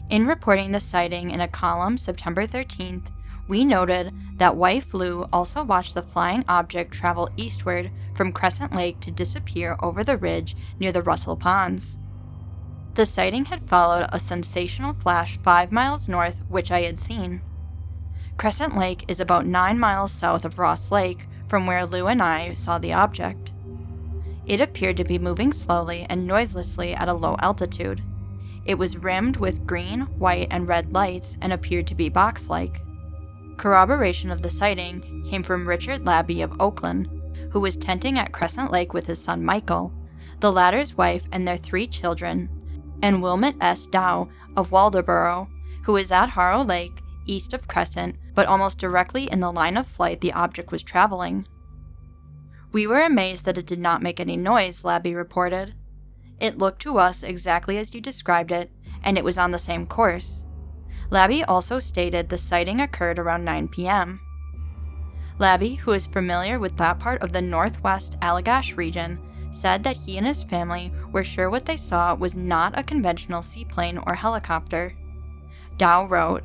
S1: In reporting the sighting in a column September 13th, we noted that Wife Lou also watched the flying object travel eastward from Crescent Lake to disappear over the ridge near the Russell Ponds. The sighting had followed a sensational flash 5 miles north, which I had seen. Crescent Lake is about 9 miles south of Ross Lake from where Lou and I saw the object. It appeared to be moving slowly and noiselessly at a low altitude. It was rimmed with green, white, and red lights and appeared to be box-like. Corroboration of the sighting came from Richard Labby of Oakland, who was tenting at Crescent Lake with his son Michael, the latter's wife and their 3 children, and Wilmot S. Dow of Waldoboro, who was at Harrow Lake, east of Crescent, but almost directly in the line of flight the object was traveling. "We were amazed that it did not make any noise," Labby reported. "It looked to us exactly as you described it, and it was on the same course." Labby also stated the sighting occurred around 9 p.m. Labby, who is familiar with that part of the northwest Allagash region, said that he and his family were sure what they saw was not a conventional seaplane or helicopter. Dow wrote,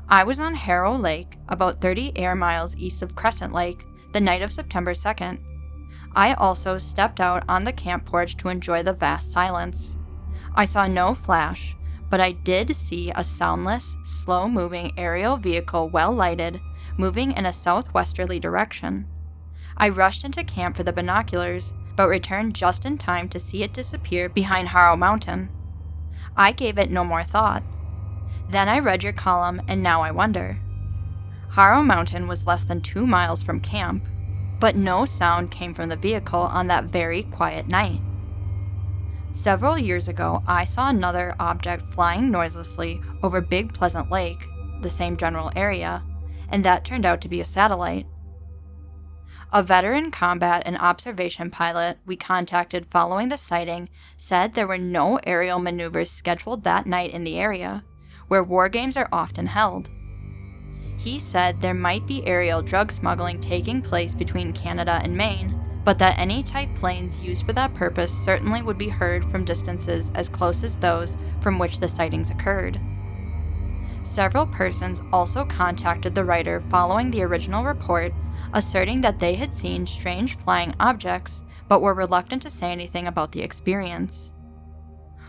S1: "I was on Harrow Lake, about 30 air miles east of Crescent Lake, the night of September 2nd. I also stepped out on the camp porch to enjoy the vast silence. I saw no flash, but I did see a soundless, slow-moving aerial vehicle well lighted, moving in a southwesterly direction. I rushed into camp for the binoculars, but returned just in time to see it disappear behind Harrow Mountain. I gave it no more thought. Then I read your column, and now I wonder." Harrow Mountain was less than 2 miles from camp, but no sound came from the vehicle on that very quiet night. Several years ago, I saw another object flying noiselessly over Big Pleasant Lake, the same general area, and that turned out to be a satellite. A veteran combat and observation pilot we contacted following the sighting said there were no aerial maneuvers scheduled that night in the area, where war games are often held. He said there might be aerial drug smuggling taking place between Canada and Maine, but that any type planes used for that purpose certainly would be heard from distances as close as those from which the sightings occurred. Several persons also contacted the writer following the original report, asserting that they had seen strange flying objects, but were reluctant to say anything about the experience.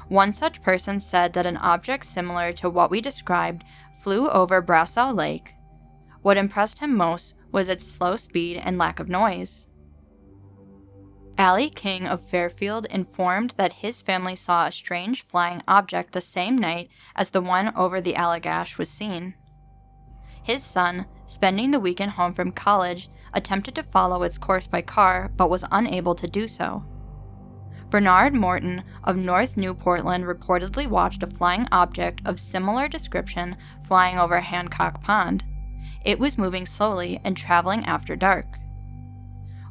S1: One such person said that an object similar to what we described flew over Brassow Lake. What impressed him most was its slow speed and lack of noise. Allie King of Fairfield informed that his family saw a strange flying object the same night as the one over the Allagash was seen. His son, spending the weekend home from college, attempted to follow its course by car but was unable to do so. Bernard Morton of North New Portland reportedly watched a flying object of similar description flying over Hancock Pond. It was moving slowly and traveling after dark.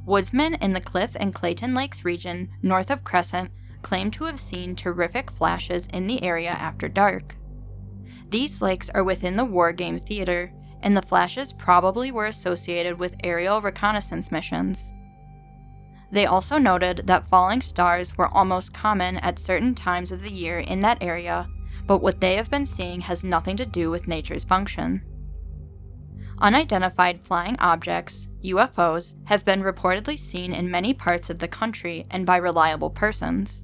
S1: Woodsmen in the Cliff and Clayton Lakes region north of Crescent claim to have seen terrific flashes in the area after dark. These lakes are within the War Games Theater, and the flashes probably were associated with aerial reconnaissance missions. They also noted that falling stars were almost common at certain times of the year in that area, but what they have been seeing has nothing to do with nature's function. Unidentified flying objects, UFOs, have been reportedly seen in many parts of the country and by reliable persons.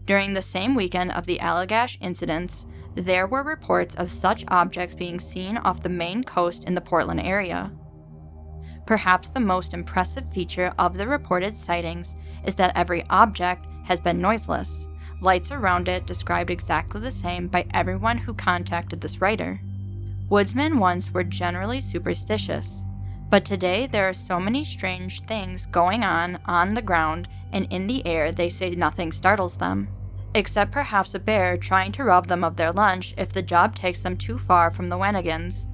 S1: During the same weekend of the Allagash incidents, there were reports of such objects being seen off the Maine coast in the Portland area. Perhaps the most impressive feature of the reported sightings is that every object has been noiseless, lights around it described exactly the same by everyone who contacted this writer. Woodsmen once were generally superstitious, but today there are so many strange things going on the ground and in the air they say nothing startles them, except perhaps a bear trying to rob them of their lunch if the job takes them too far from the Wennigans.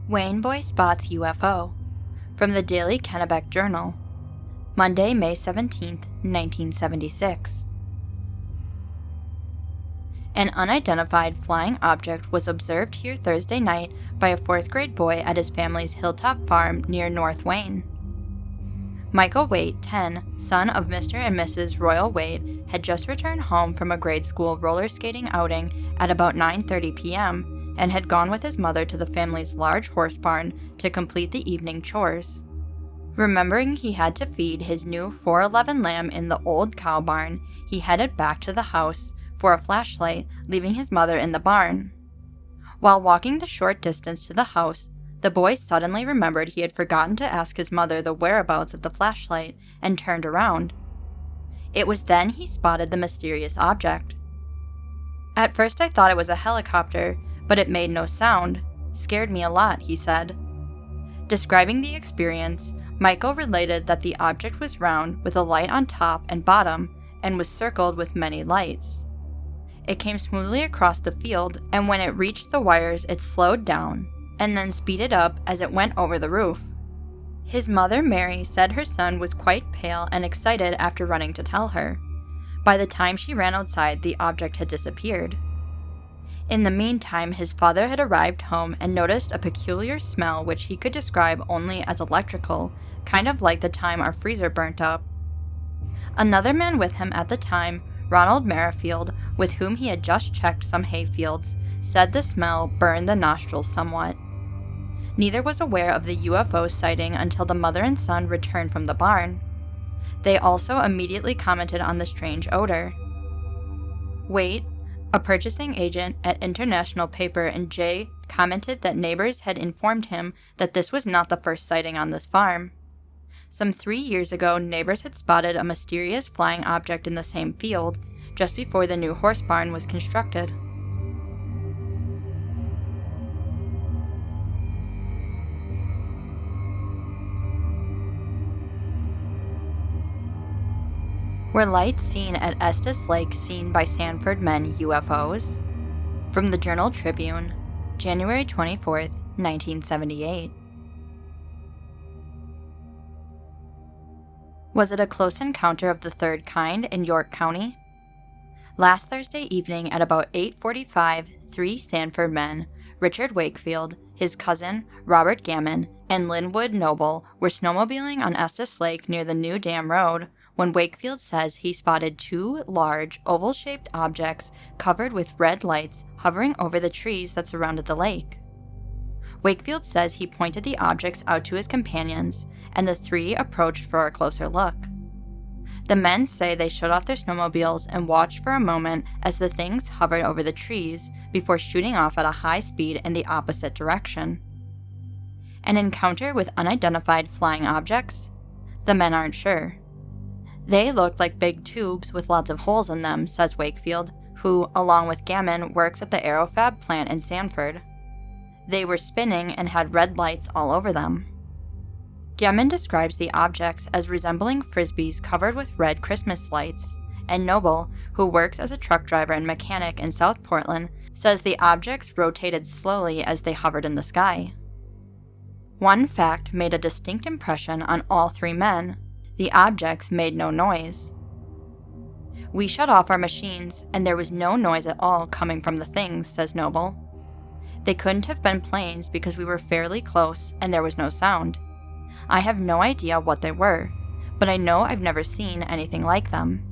S1: Wayne Boy spots UFO. From the Daily Kennebec Journal. Monday, May 17, 1976. An unidentified flying object was observed here Thursday night by a 4th grade boy at his family's hilltop farm near North Wayne. Michael Waite, 10, son of Mr. and Mrs. Royal Waite, had just returned home from a grade school roller skating outing at about 9:30 p.m. and had gone with his mother to the family's large horse barn to complete the evening chores. Remembering he had to feed his new 411 lamb in the old cow barn, he headed back to the house for a flashlight, leaving his mother in the barn. While walking the short distance to the house, the boy suddenly remembered he had forgotten to ask his mother the whereabouts of the flashlight and turned around. It was then he spotted the mysterious object. "At first I thought it was a helicopter, but it made no sound. Scared me a lot," he said. Describing the experience, Michael related that the object was round with a light on top and bottom and was circled with many lights. It came smoothly across the field, and when it reached the wires it slowed down and then speeded up as it went over the roof. His mother, Mary, said her son was quite pale and excited after running to tell her. By the time she ran outside, the object had disappeared. In the meantime, his father had arrived home and noticed a peculiar smell which he could describe only as electrical, kind of like the time our freezer burnt up. Another man with him at the time, Ronald Merrifield, with whom he had just checked some hay fields, said the smell burned the nostrils somewhat. Neither was aware of the UFO sighting until the mother and son returned from the barn. They also immediately commented on the strange odor. Waite, a purchasing agent at International Paper in Jay, commented that neighbors had informed him that this was not the first sighting on this farm. Some 3 years ago, neighbors had spotted a mysterious flying object in the same field, just before the new horse barn was constructed. Were lights seen at Estes Lake seen by Sanford men UFOs? From the Journal Tribune, January 24, 1978. Was it a close encounter of the third kind in York County? Last Thursday evening at about 8:45, 3 Sanford men, Richard Wakefield, his cousin, Robert Gammon, and Linwood Noble were snowmobiling on Estes Lake near the new dam road when Wakefield says he spotted two large, oval-shaped objects covered with red lights hovering over the trees that surrounded the lake. Wakefield says he pointed the objects out to his companions, and the three approached for a closer look. The men say they shut off their snowmobiles and watched for a moment as the things hovered over the trees before shooting off at a high speed in the opposite direction. An encounter with unidentified flying objects? The men aren't sure. They looked like big tubes with lots of holes in them, says Wakefield, who, along with Gammon, works at the Aerofab plant in Sanford. They were spinning and had red lights all over them. Gammon describes the objects as resembling frisbees covered with red Christmas lights, and Noble, who works as a truck driver and mechanic in South Portland, says the objects rotated slowly as they hovered in the sky. One fact made a distinct impression on all three men: the objects made no noise. "We shut off our machines, and there was no noise at all coming from the things," says Noble. "They couldn't have been planes because we were fairly close and there was no sound. I have no idea what they were, but I know I've never seen anything like them."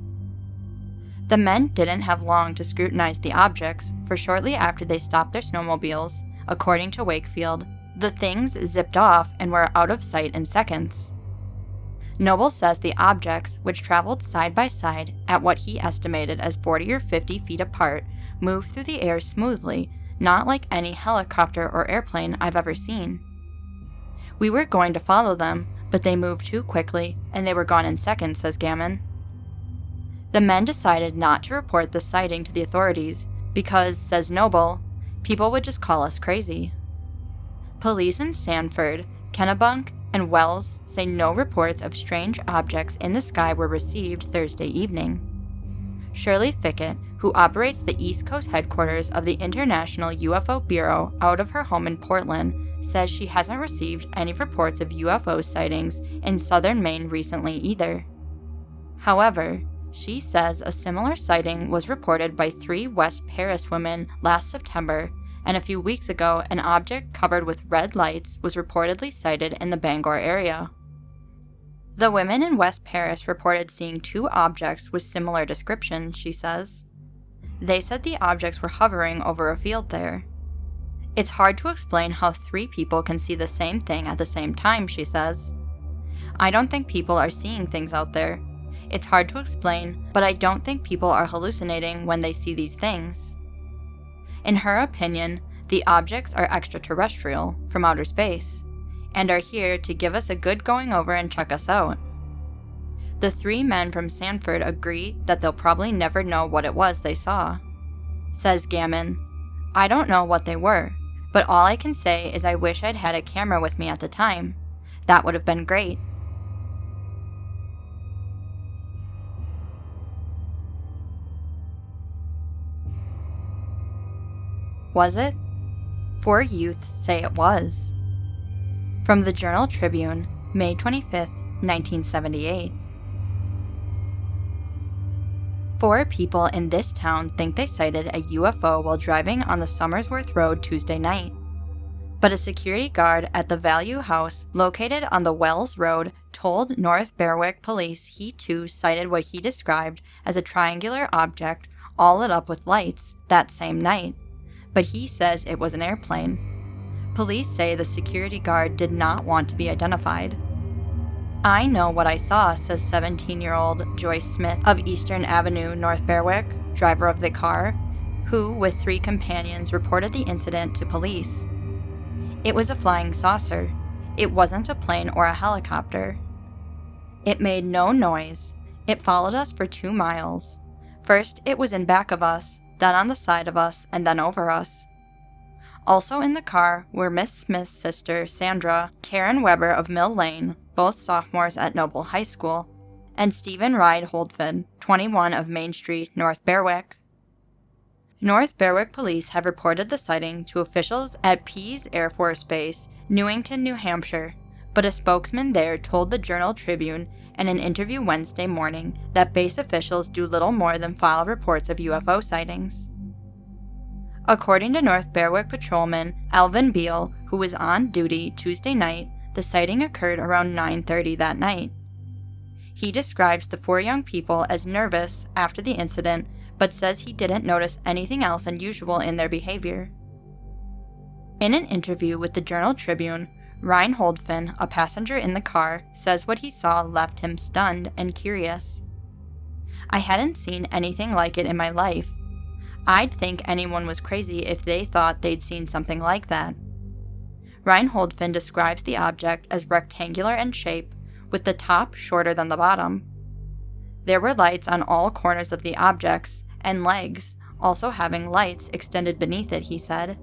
S1: The men didn't have long to scrutinize the objects, for shortly after they stopped their snowmobiles, according to Wakefield, the things zipped off and were out of sight in seconds. Noble says the objects, which traveled side by side at what he estimated as 40 or 50 feet apart, moved through the air smoothly, not like any helicopter or airplane I've ever seen. "We were going to follow them, but they moved too quickly, and they were gone in seconds," says Gammon. The men decided not to report the sighting to the authorities because, says Noble, people would just call us crazy. Police in Sanford, Kennebunk, and Wells say no reports of strange objects in the sky were received Thursday evening. Shirley Fickett, who operates the East Coast headquarters of the International UFO Bureau out of her home in Portland, says she hasn't received any reports of UFO sightings in southern Maine recently either. However, she says a similar sighting was reported by 3 West Paris women last September, and a few weeks ago an object covered with red lights was reportedly sighted in the Bangor area. The women in West Paris reported seeing 2 objects with similar descriptions, she says. They said the objects were hovering over a field there. "It's hard to explain how 3 people can see the same thing at the same time," she says. "I don't think people are seeing things out there. It's hard to explain, but I don't think people are hallucinating when they see these things." In her opinion, the objects are extraterrestrial, from outer space, and are here to give us a good going over and check us out. The 3 men from Sanford agree that they'll probably never know what it was they saw. Says Gammon, "I don't know what they were, but all I can say is I wish I'd had a camera with me at the time. That would have been great." Was it? 4 youths say it was. From the Journal Tribune, May 25, 1978. 4 people in this town think they sighted a UFO while driving on the Somersworth Road Tuesday night. But a security guard at the Value House, located on the Wells Road, told North Berwick police he too sighted what he described as a triangular object all lit up with lights that same night, but he says it was an airplane. Police say the security guard did not want to be identified. "I know what I saw," says 17-year-old Joyce Smith of Eastern Avenue, North Berwick, driver of the car, who, with 3 companions, reported the incident to police. "It was a flying saucer. It wasn't a plane or a helicopter. It made no noise. It followed us for 2 miles. First, it was in back of us, then on the side of us, and then over us." Also in the car were Miss Smith's sister, Sandra, Karen Weber of Mill Lane, both sophomores at Noble High School, and Stephen Ride Holdford, 21 of Main Street, North Berwick. North Berwick police have reported the sighting to officials at Pease Air Force Base, Newington, New Hampshire, but a spokesman there told the Journal Tribune in an interview Wednesday morning that base officials do little more than file reports of UFO sightings. According to North Berwick patrolman Alvin Beale, who was on duty Tuesday night, the sighting occurred around 9:30 that night. He describes the 4 young people as nervous after the incident, but says he didn't notice anything else unusual in their behavior. In an interview with the Journal Tribune, Ryan Holdfin, a passenger in the car, says what he saw left him stunned and curious. "I hadn't seen anything like it in my life. I'd think anyone was crazy if they thought they'd seen something like that." Ryan Holdfin describes the object as rectangular in shape, with the top shorter than the bottom. There were lights on all corners of the objects, and legs, also having lights extended beneath it, he said.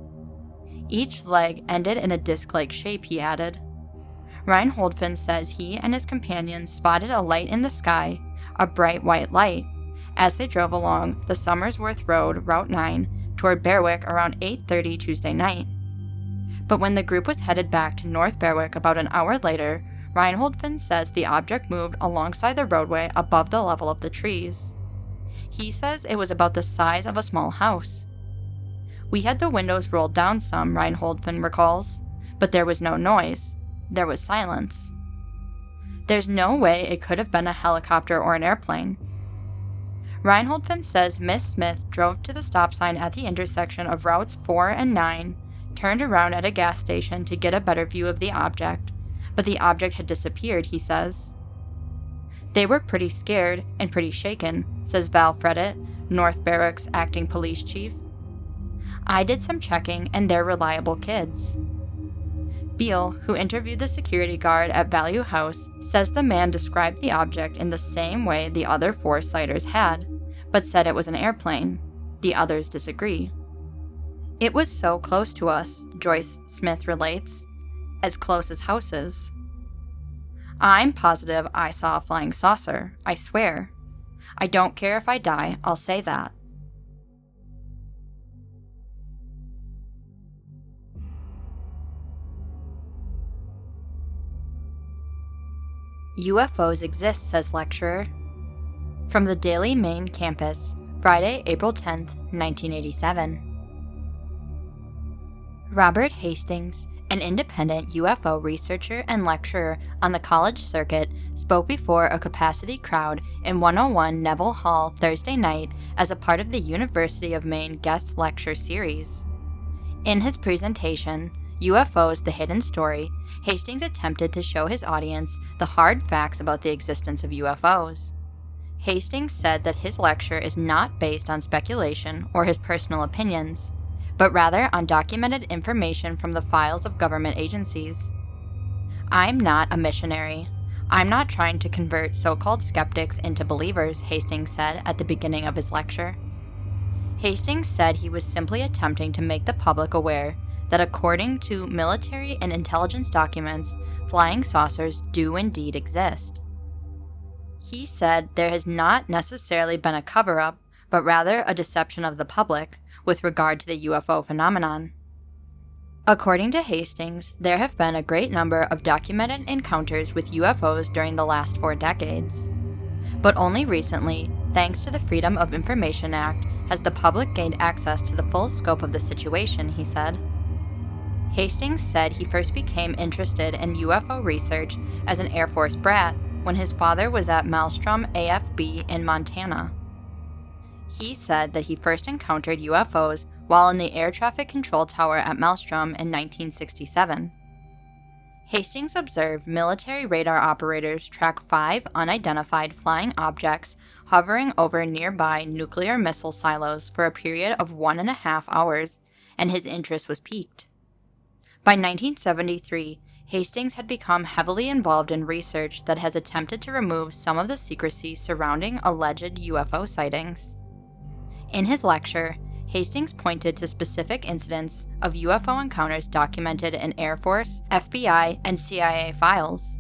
S1: Each leg ended in a disc-like shape, he added. Ryan Holdfin says he and his companions spotted a light in the sky, a bright white light, as they drove along the Somersworth Road, Route 9, toward Berwick around 8:30 Tuesday night. But when the group was headed back to North Berwick about an hour later, Ryan Holdfin says the object moved alongside the roadway above the level of the trees. He says it was about the size of a small house. "We had the windows rolled down some," Ryan Holdfin recalls, "but there was no noise. There was silence. There's no way it could have been a helicopter or an airplane." Ryan Holdfin says Miss Smith drove to the stop sign at the intersection of routes 4 and 9, turned around at a gas station to get a better view of the object, but the object had disappeared, he says. "They were pretty scared and pretty shaken," says Val Fredette, North Berwick's acting police chief. "I did some checking, and they're reliable kids." Beale, who interviewed the security guard at Value House, says the man described the object in the same way the other 4 sighters had, but said it was an airplane. The others disagree. "It was so close to us," Joyce Smith relates, "as close as houses. I'm positive I saw a flying saucer, I swear. I don't care if I die, I'll say that." UFOs exist, says lecturer. From the Daily Maine campus, Friday, April 10, 1987. Robert Hastings, an independent UFO researcher and lecturer on the college circuit, spoke before a capacity crowd in 101 Naval Hall Thursday night as a part of the University of Maine guest lecture series. In his presentation, UFOs: The Hidden Story, Hastings attempted to show his audience the hard facts about the existence of UFOs. Hastings said that his lecture is not based on speculation or his personal opinions, but rather on documented information from the files of government agencies. "I'm not a missionary. I'm not trying to convert so-called skeptics into believers," Hastings said at the beginning of his lecture. Hastings said he was simply attempting to make the public aware that according to military and intelligence documents, flying saucers do indeed exist. He said there has not necessarily been a cover-up, but rather a deception of the public with regard to the UFO phenomenon. According to Hastings, there have been a great number of documented encounters with UFOs during the last 4 decades. But only recently, thanks to the Freedom of Information Act, has the public gained access to the full scope of the situation, he said. Hastings said he first became interested in UFO research as an Air Force brat when his father was at Maelstrom AFB in Montana. He said that he first encountered UFOs while in the air traffic control tower at Maelstrom in 1967. Hastings observed military radar operators track 5 unidentified flying objects hovering over nearby nuclear missile silos for a period of 1.5 hours, and his interest was piqued. By 1973, Hastings had become heavily involved in research that has attempted to remove some of the secrecy surrounding alleged UFO sightings. In his lecture, Hastings pointed to specific incidents of UFO encounters documented in Air Force, FBI, and CIA files.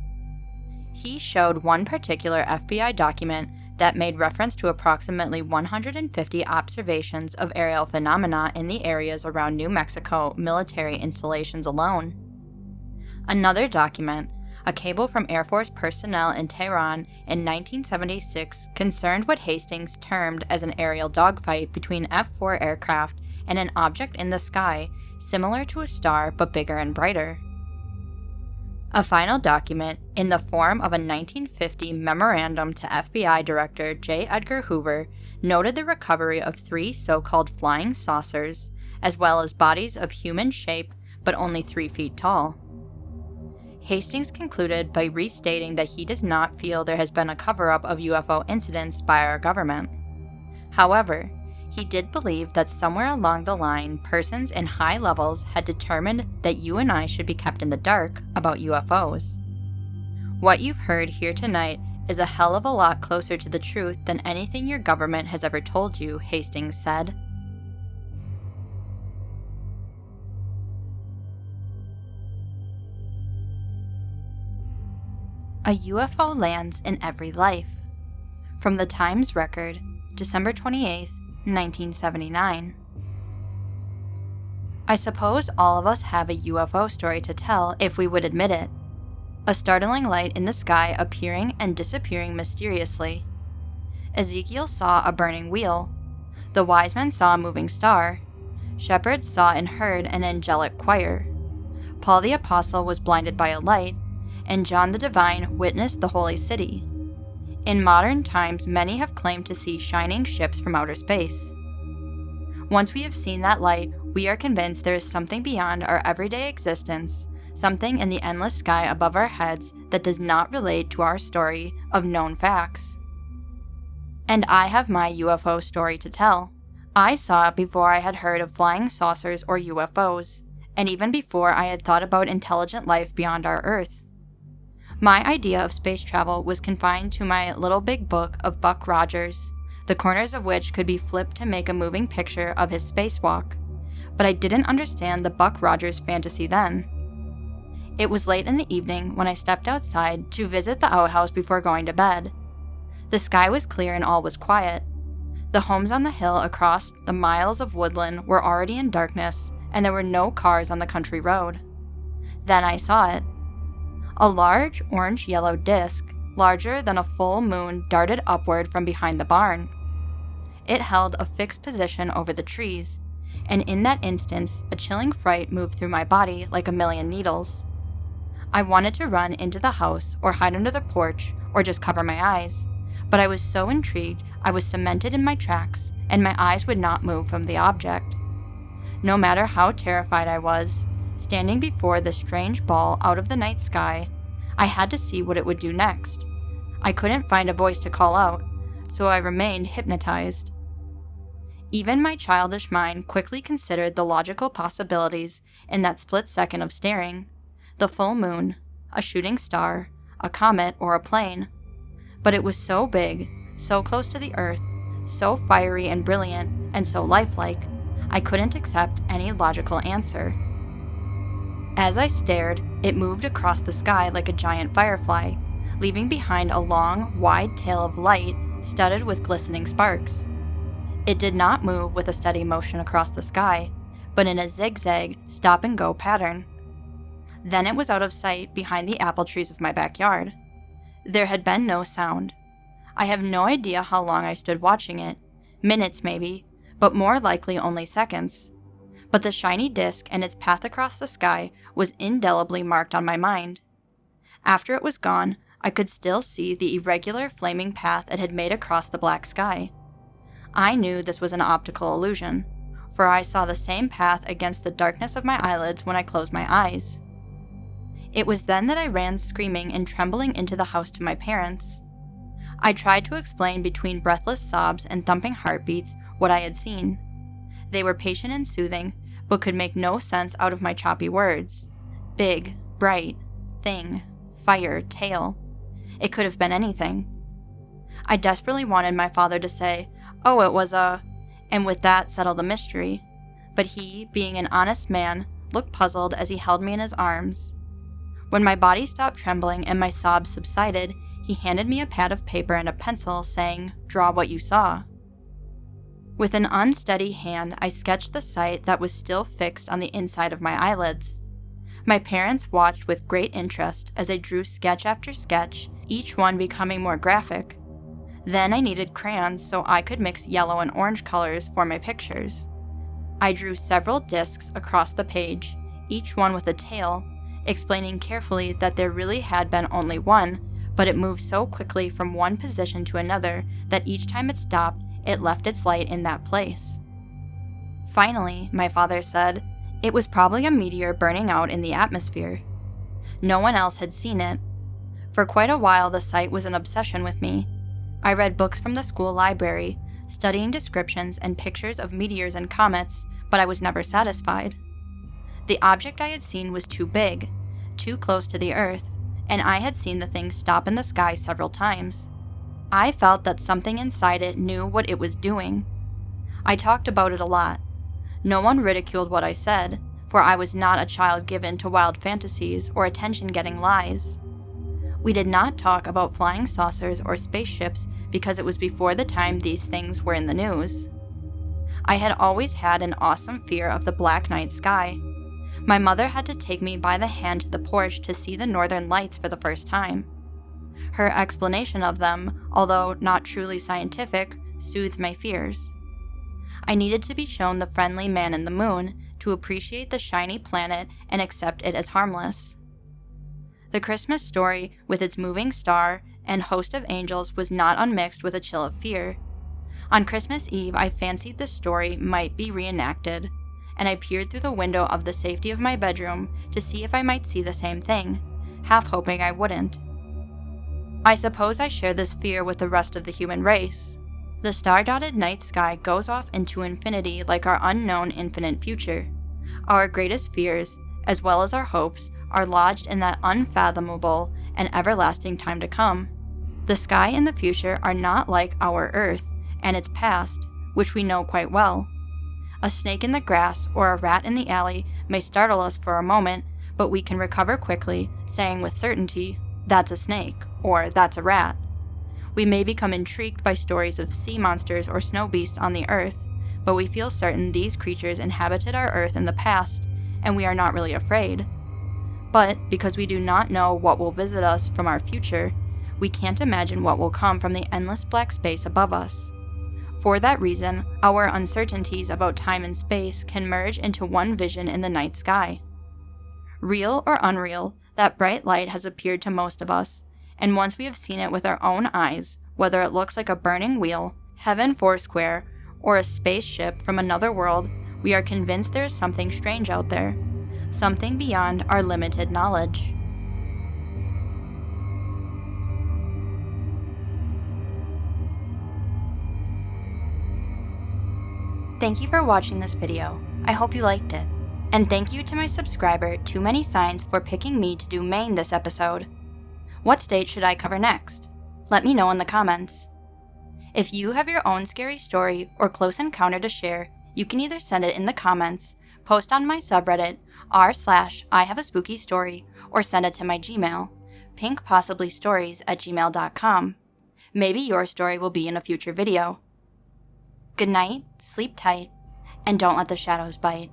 S1: He showed one particular FBI document that made reference to approximately 150 observations of aerial phenomena in the areas around New Mexico military installations alone. Another document, a cable from Air Force personnel in Tehran in 1976, concerned what Hastings termed as an aerial dogfight between F-4 aircraft and an object in the sky similar to a star but bigger and brighter. A final document, in the form of a 1950 memorandum to FBI Director J. Edgar Hoover, noted the recovery of 3 so-called flying saucers, as well as bodies of human shape but only 3 feet tall. Hastings concluded by restating that he does not feel there has been a cover-up of UFO incidents by our government. However, he did believe that somewhere along the line, persons in high levels had determined that you and I should be kept in the dark about UFOs. What you've heard here tonight is a hell of a lot closer to the truth than anything your government has ever told you, Hastings said. A UFO lands in every life. From the Times Record, December 28, 1979. I suppose all of us have a UFO story to tell if we would admit it. A startling light in the sky appearing and disappearing mysteriously. Ezekiel saw a burning wheel. The wise men saw a moving star. Shepherds saw and heard an angelic choir. Paul the Apostle was blinded by a light, and John the Divine witnessed the holy city. In modern times, many have claimed to see shining ships from outer space. Once we have seen that light, we are convinced there is something beyond our everyday existence, something in the endless sky above our heads that does not relate to our story of known facts. And I have my UFO story to tell. I saw it before I had heard of flying saucers or UFOs, and even before I had thought about intelligent life beyond our Earth. My idea of space travel was confined to my little big book of Buck Rogers, the corners of which could be flipped to make a moving picture of his spacewalk, but I didn't understand the Buck Rogers fantasy then. It was late in the evening when I stepped outside to visit the outhouse before going to bed. The sky was clear and all was quiet. The homes on the hill across the miles of woodland were already in darkness, and there were no cars on the country road. Then I saw it. A large orange-yellow disc, larger than a full moon, darted upward from behind the barn. It held a fixed position over the trees, and in that instant, a chilling fright moved through my body like a million needles. I wanted to run into the house or hide under the porch or just cover my eyes, but I was so intrigued I was cemented in my tracks and my eyes would not move from the object. No matter how terrified I was, standing before the strange ball out of the night sky, I had to see what it would do next. I couldn't find a voice to call out, so I remained hypnotized. Even my childish mind quickly considered the logical possibilities in that split second of staring. The full moon, a shooting star, a comet, or a plane. But it was so big, so close to the earth, so fiery and brilliant, and so lifelike, I couldn't accept any logical answer. As I stared, it moved across the sky like a giant firefly, leaving behind a long, wide tail of light studded with glistening sparks. It did not move with a steady motion across the sky, but in a zigzag, stop-and-go pattern. Then it was out of sight behind the apple trees of my backyard. There had been no sound. I have no idea how long I stood watching it, minutes maybe, but more likely only seconds. But the shiny disk and its path across the sky was indelibly marked on my mind. After it was gone, I could still see the irregular flaming path it had made across the black sky. I knew this was an optical illusion, for I saw the same path against the darkness of my eyelids when I closed my eyes. It was then that I ran screaming and trembling into the house to my parents. I tried to explain between breathless sobs and thumping heartbeats what I had seen. They were patient and soothing, but could make no sense out of my choppy words. Big, bright, thing, fire, tail. It could have been anything. I desperately wanted my father to say, "Oh, it was a," and with that settle the mystery. But he, being an honest man, looked puzzled as he held me in his arms. When my body stopped trembling and my sobs subsided, he handed me a pad of paper and a pencil, saying, "Draw what you saw." With an unsteady hand, I sketched the sight that was still fixed on the inside of my eyelids. My parents watched with great interest as I drew sketch after sketch, each one becoming more graphic. Then I needed crayons so I could mix yellow and orange colors for my pictures. I drew several discs across the page, each one with a tail, explaining carefully that there really had been only one, but it moved so quickly from one position to another that each time it stopped, it left its light in that place. Finally, my father said, it was probably a meteor burning out in the atmosphere. No one else had seen it. For quite a while, the sight was an obsession with me. I read books from the school library, studying descriptions and pictures of meteors and comets, but I was never satisfied. The object I had seen was too big, too close to the Earth, and I had seen the thing stop in the sky several times. I felt that something inside it knew what it was doing. I talked about it a lot. No one ridiculed what I said, for I was not a child given to wild fantasies or attention-getting lies. We did not talk about flying saucers or spaceships because it was before the time these things were in the news. I had always had an awesome fear of the black night sky. My mother had to take me by the hand to the porch to see the northern lights for the first time. Her explanation of them, although not truly scientific, soothed my fears. I needed to be shown the friendly man in the moon to appreciate the shiny planet and accept it as harmless. The Christmas story, with its moving star and host of angels, was not unmixed with a chill of fear. On Christmas Eve, I fancied the story might be reenacted, and I peered through the window of the safety of my bedroom to see if I might see the same thing, half hoping I wouldn't. I suppose I share this fear with the rest of the human race. The star-dotted night sky goes off into infinity like our unknown infinite future. Our greatest fears, as well as our hopes, are lodged in that unfathomable and everlasting time to come. The sky and the future are not like our Earth and its past, which we know quite well. A snake in the grass or a rat in the alley may startle us for a moment, but we can recover quickly, saying with certainty, "That's a snake," or "That's a rat." We may become intrigued by stories of sea monsters or snow beasts on the Earth, but we feel certain these creatures inhabited our Earth in the past, and we are not really afraid. But because we do not know what will visit us from our future, we can't imagine what will come from the endless black space above us. For that reason, our uncertainties about time and space can merge into one vision in the night sky. Real or unreal, that bright light has appeared to most of us, and once we have seen it with our own eyes, whether it looks like a burning wheel, heaven foursquare, or a spaceship from another world, we are convinced there is something strange out there, something beyond our limited knowledge. Thank you for watching this video. I hope you liked it. And thank you to my subscriber, Too Many Signs, for picking me to do Maine this episode. What state should I cover next? Let me know in the comments. If you have your own scary story or close encounter to share, you can either send it in the comments, post on my subreddit, r/ihaveaspookystory, or send it to my Gmail, pinkpossiblystories@gmail.com. Maybe your story will be in a future video. Good night, sleep tight, and don't let the shadows bite.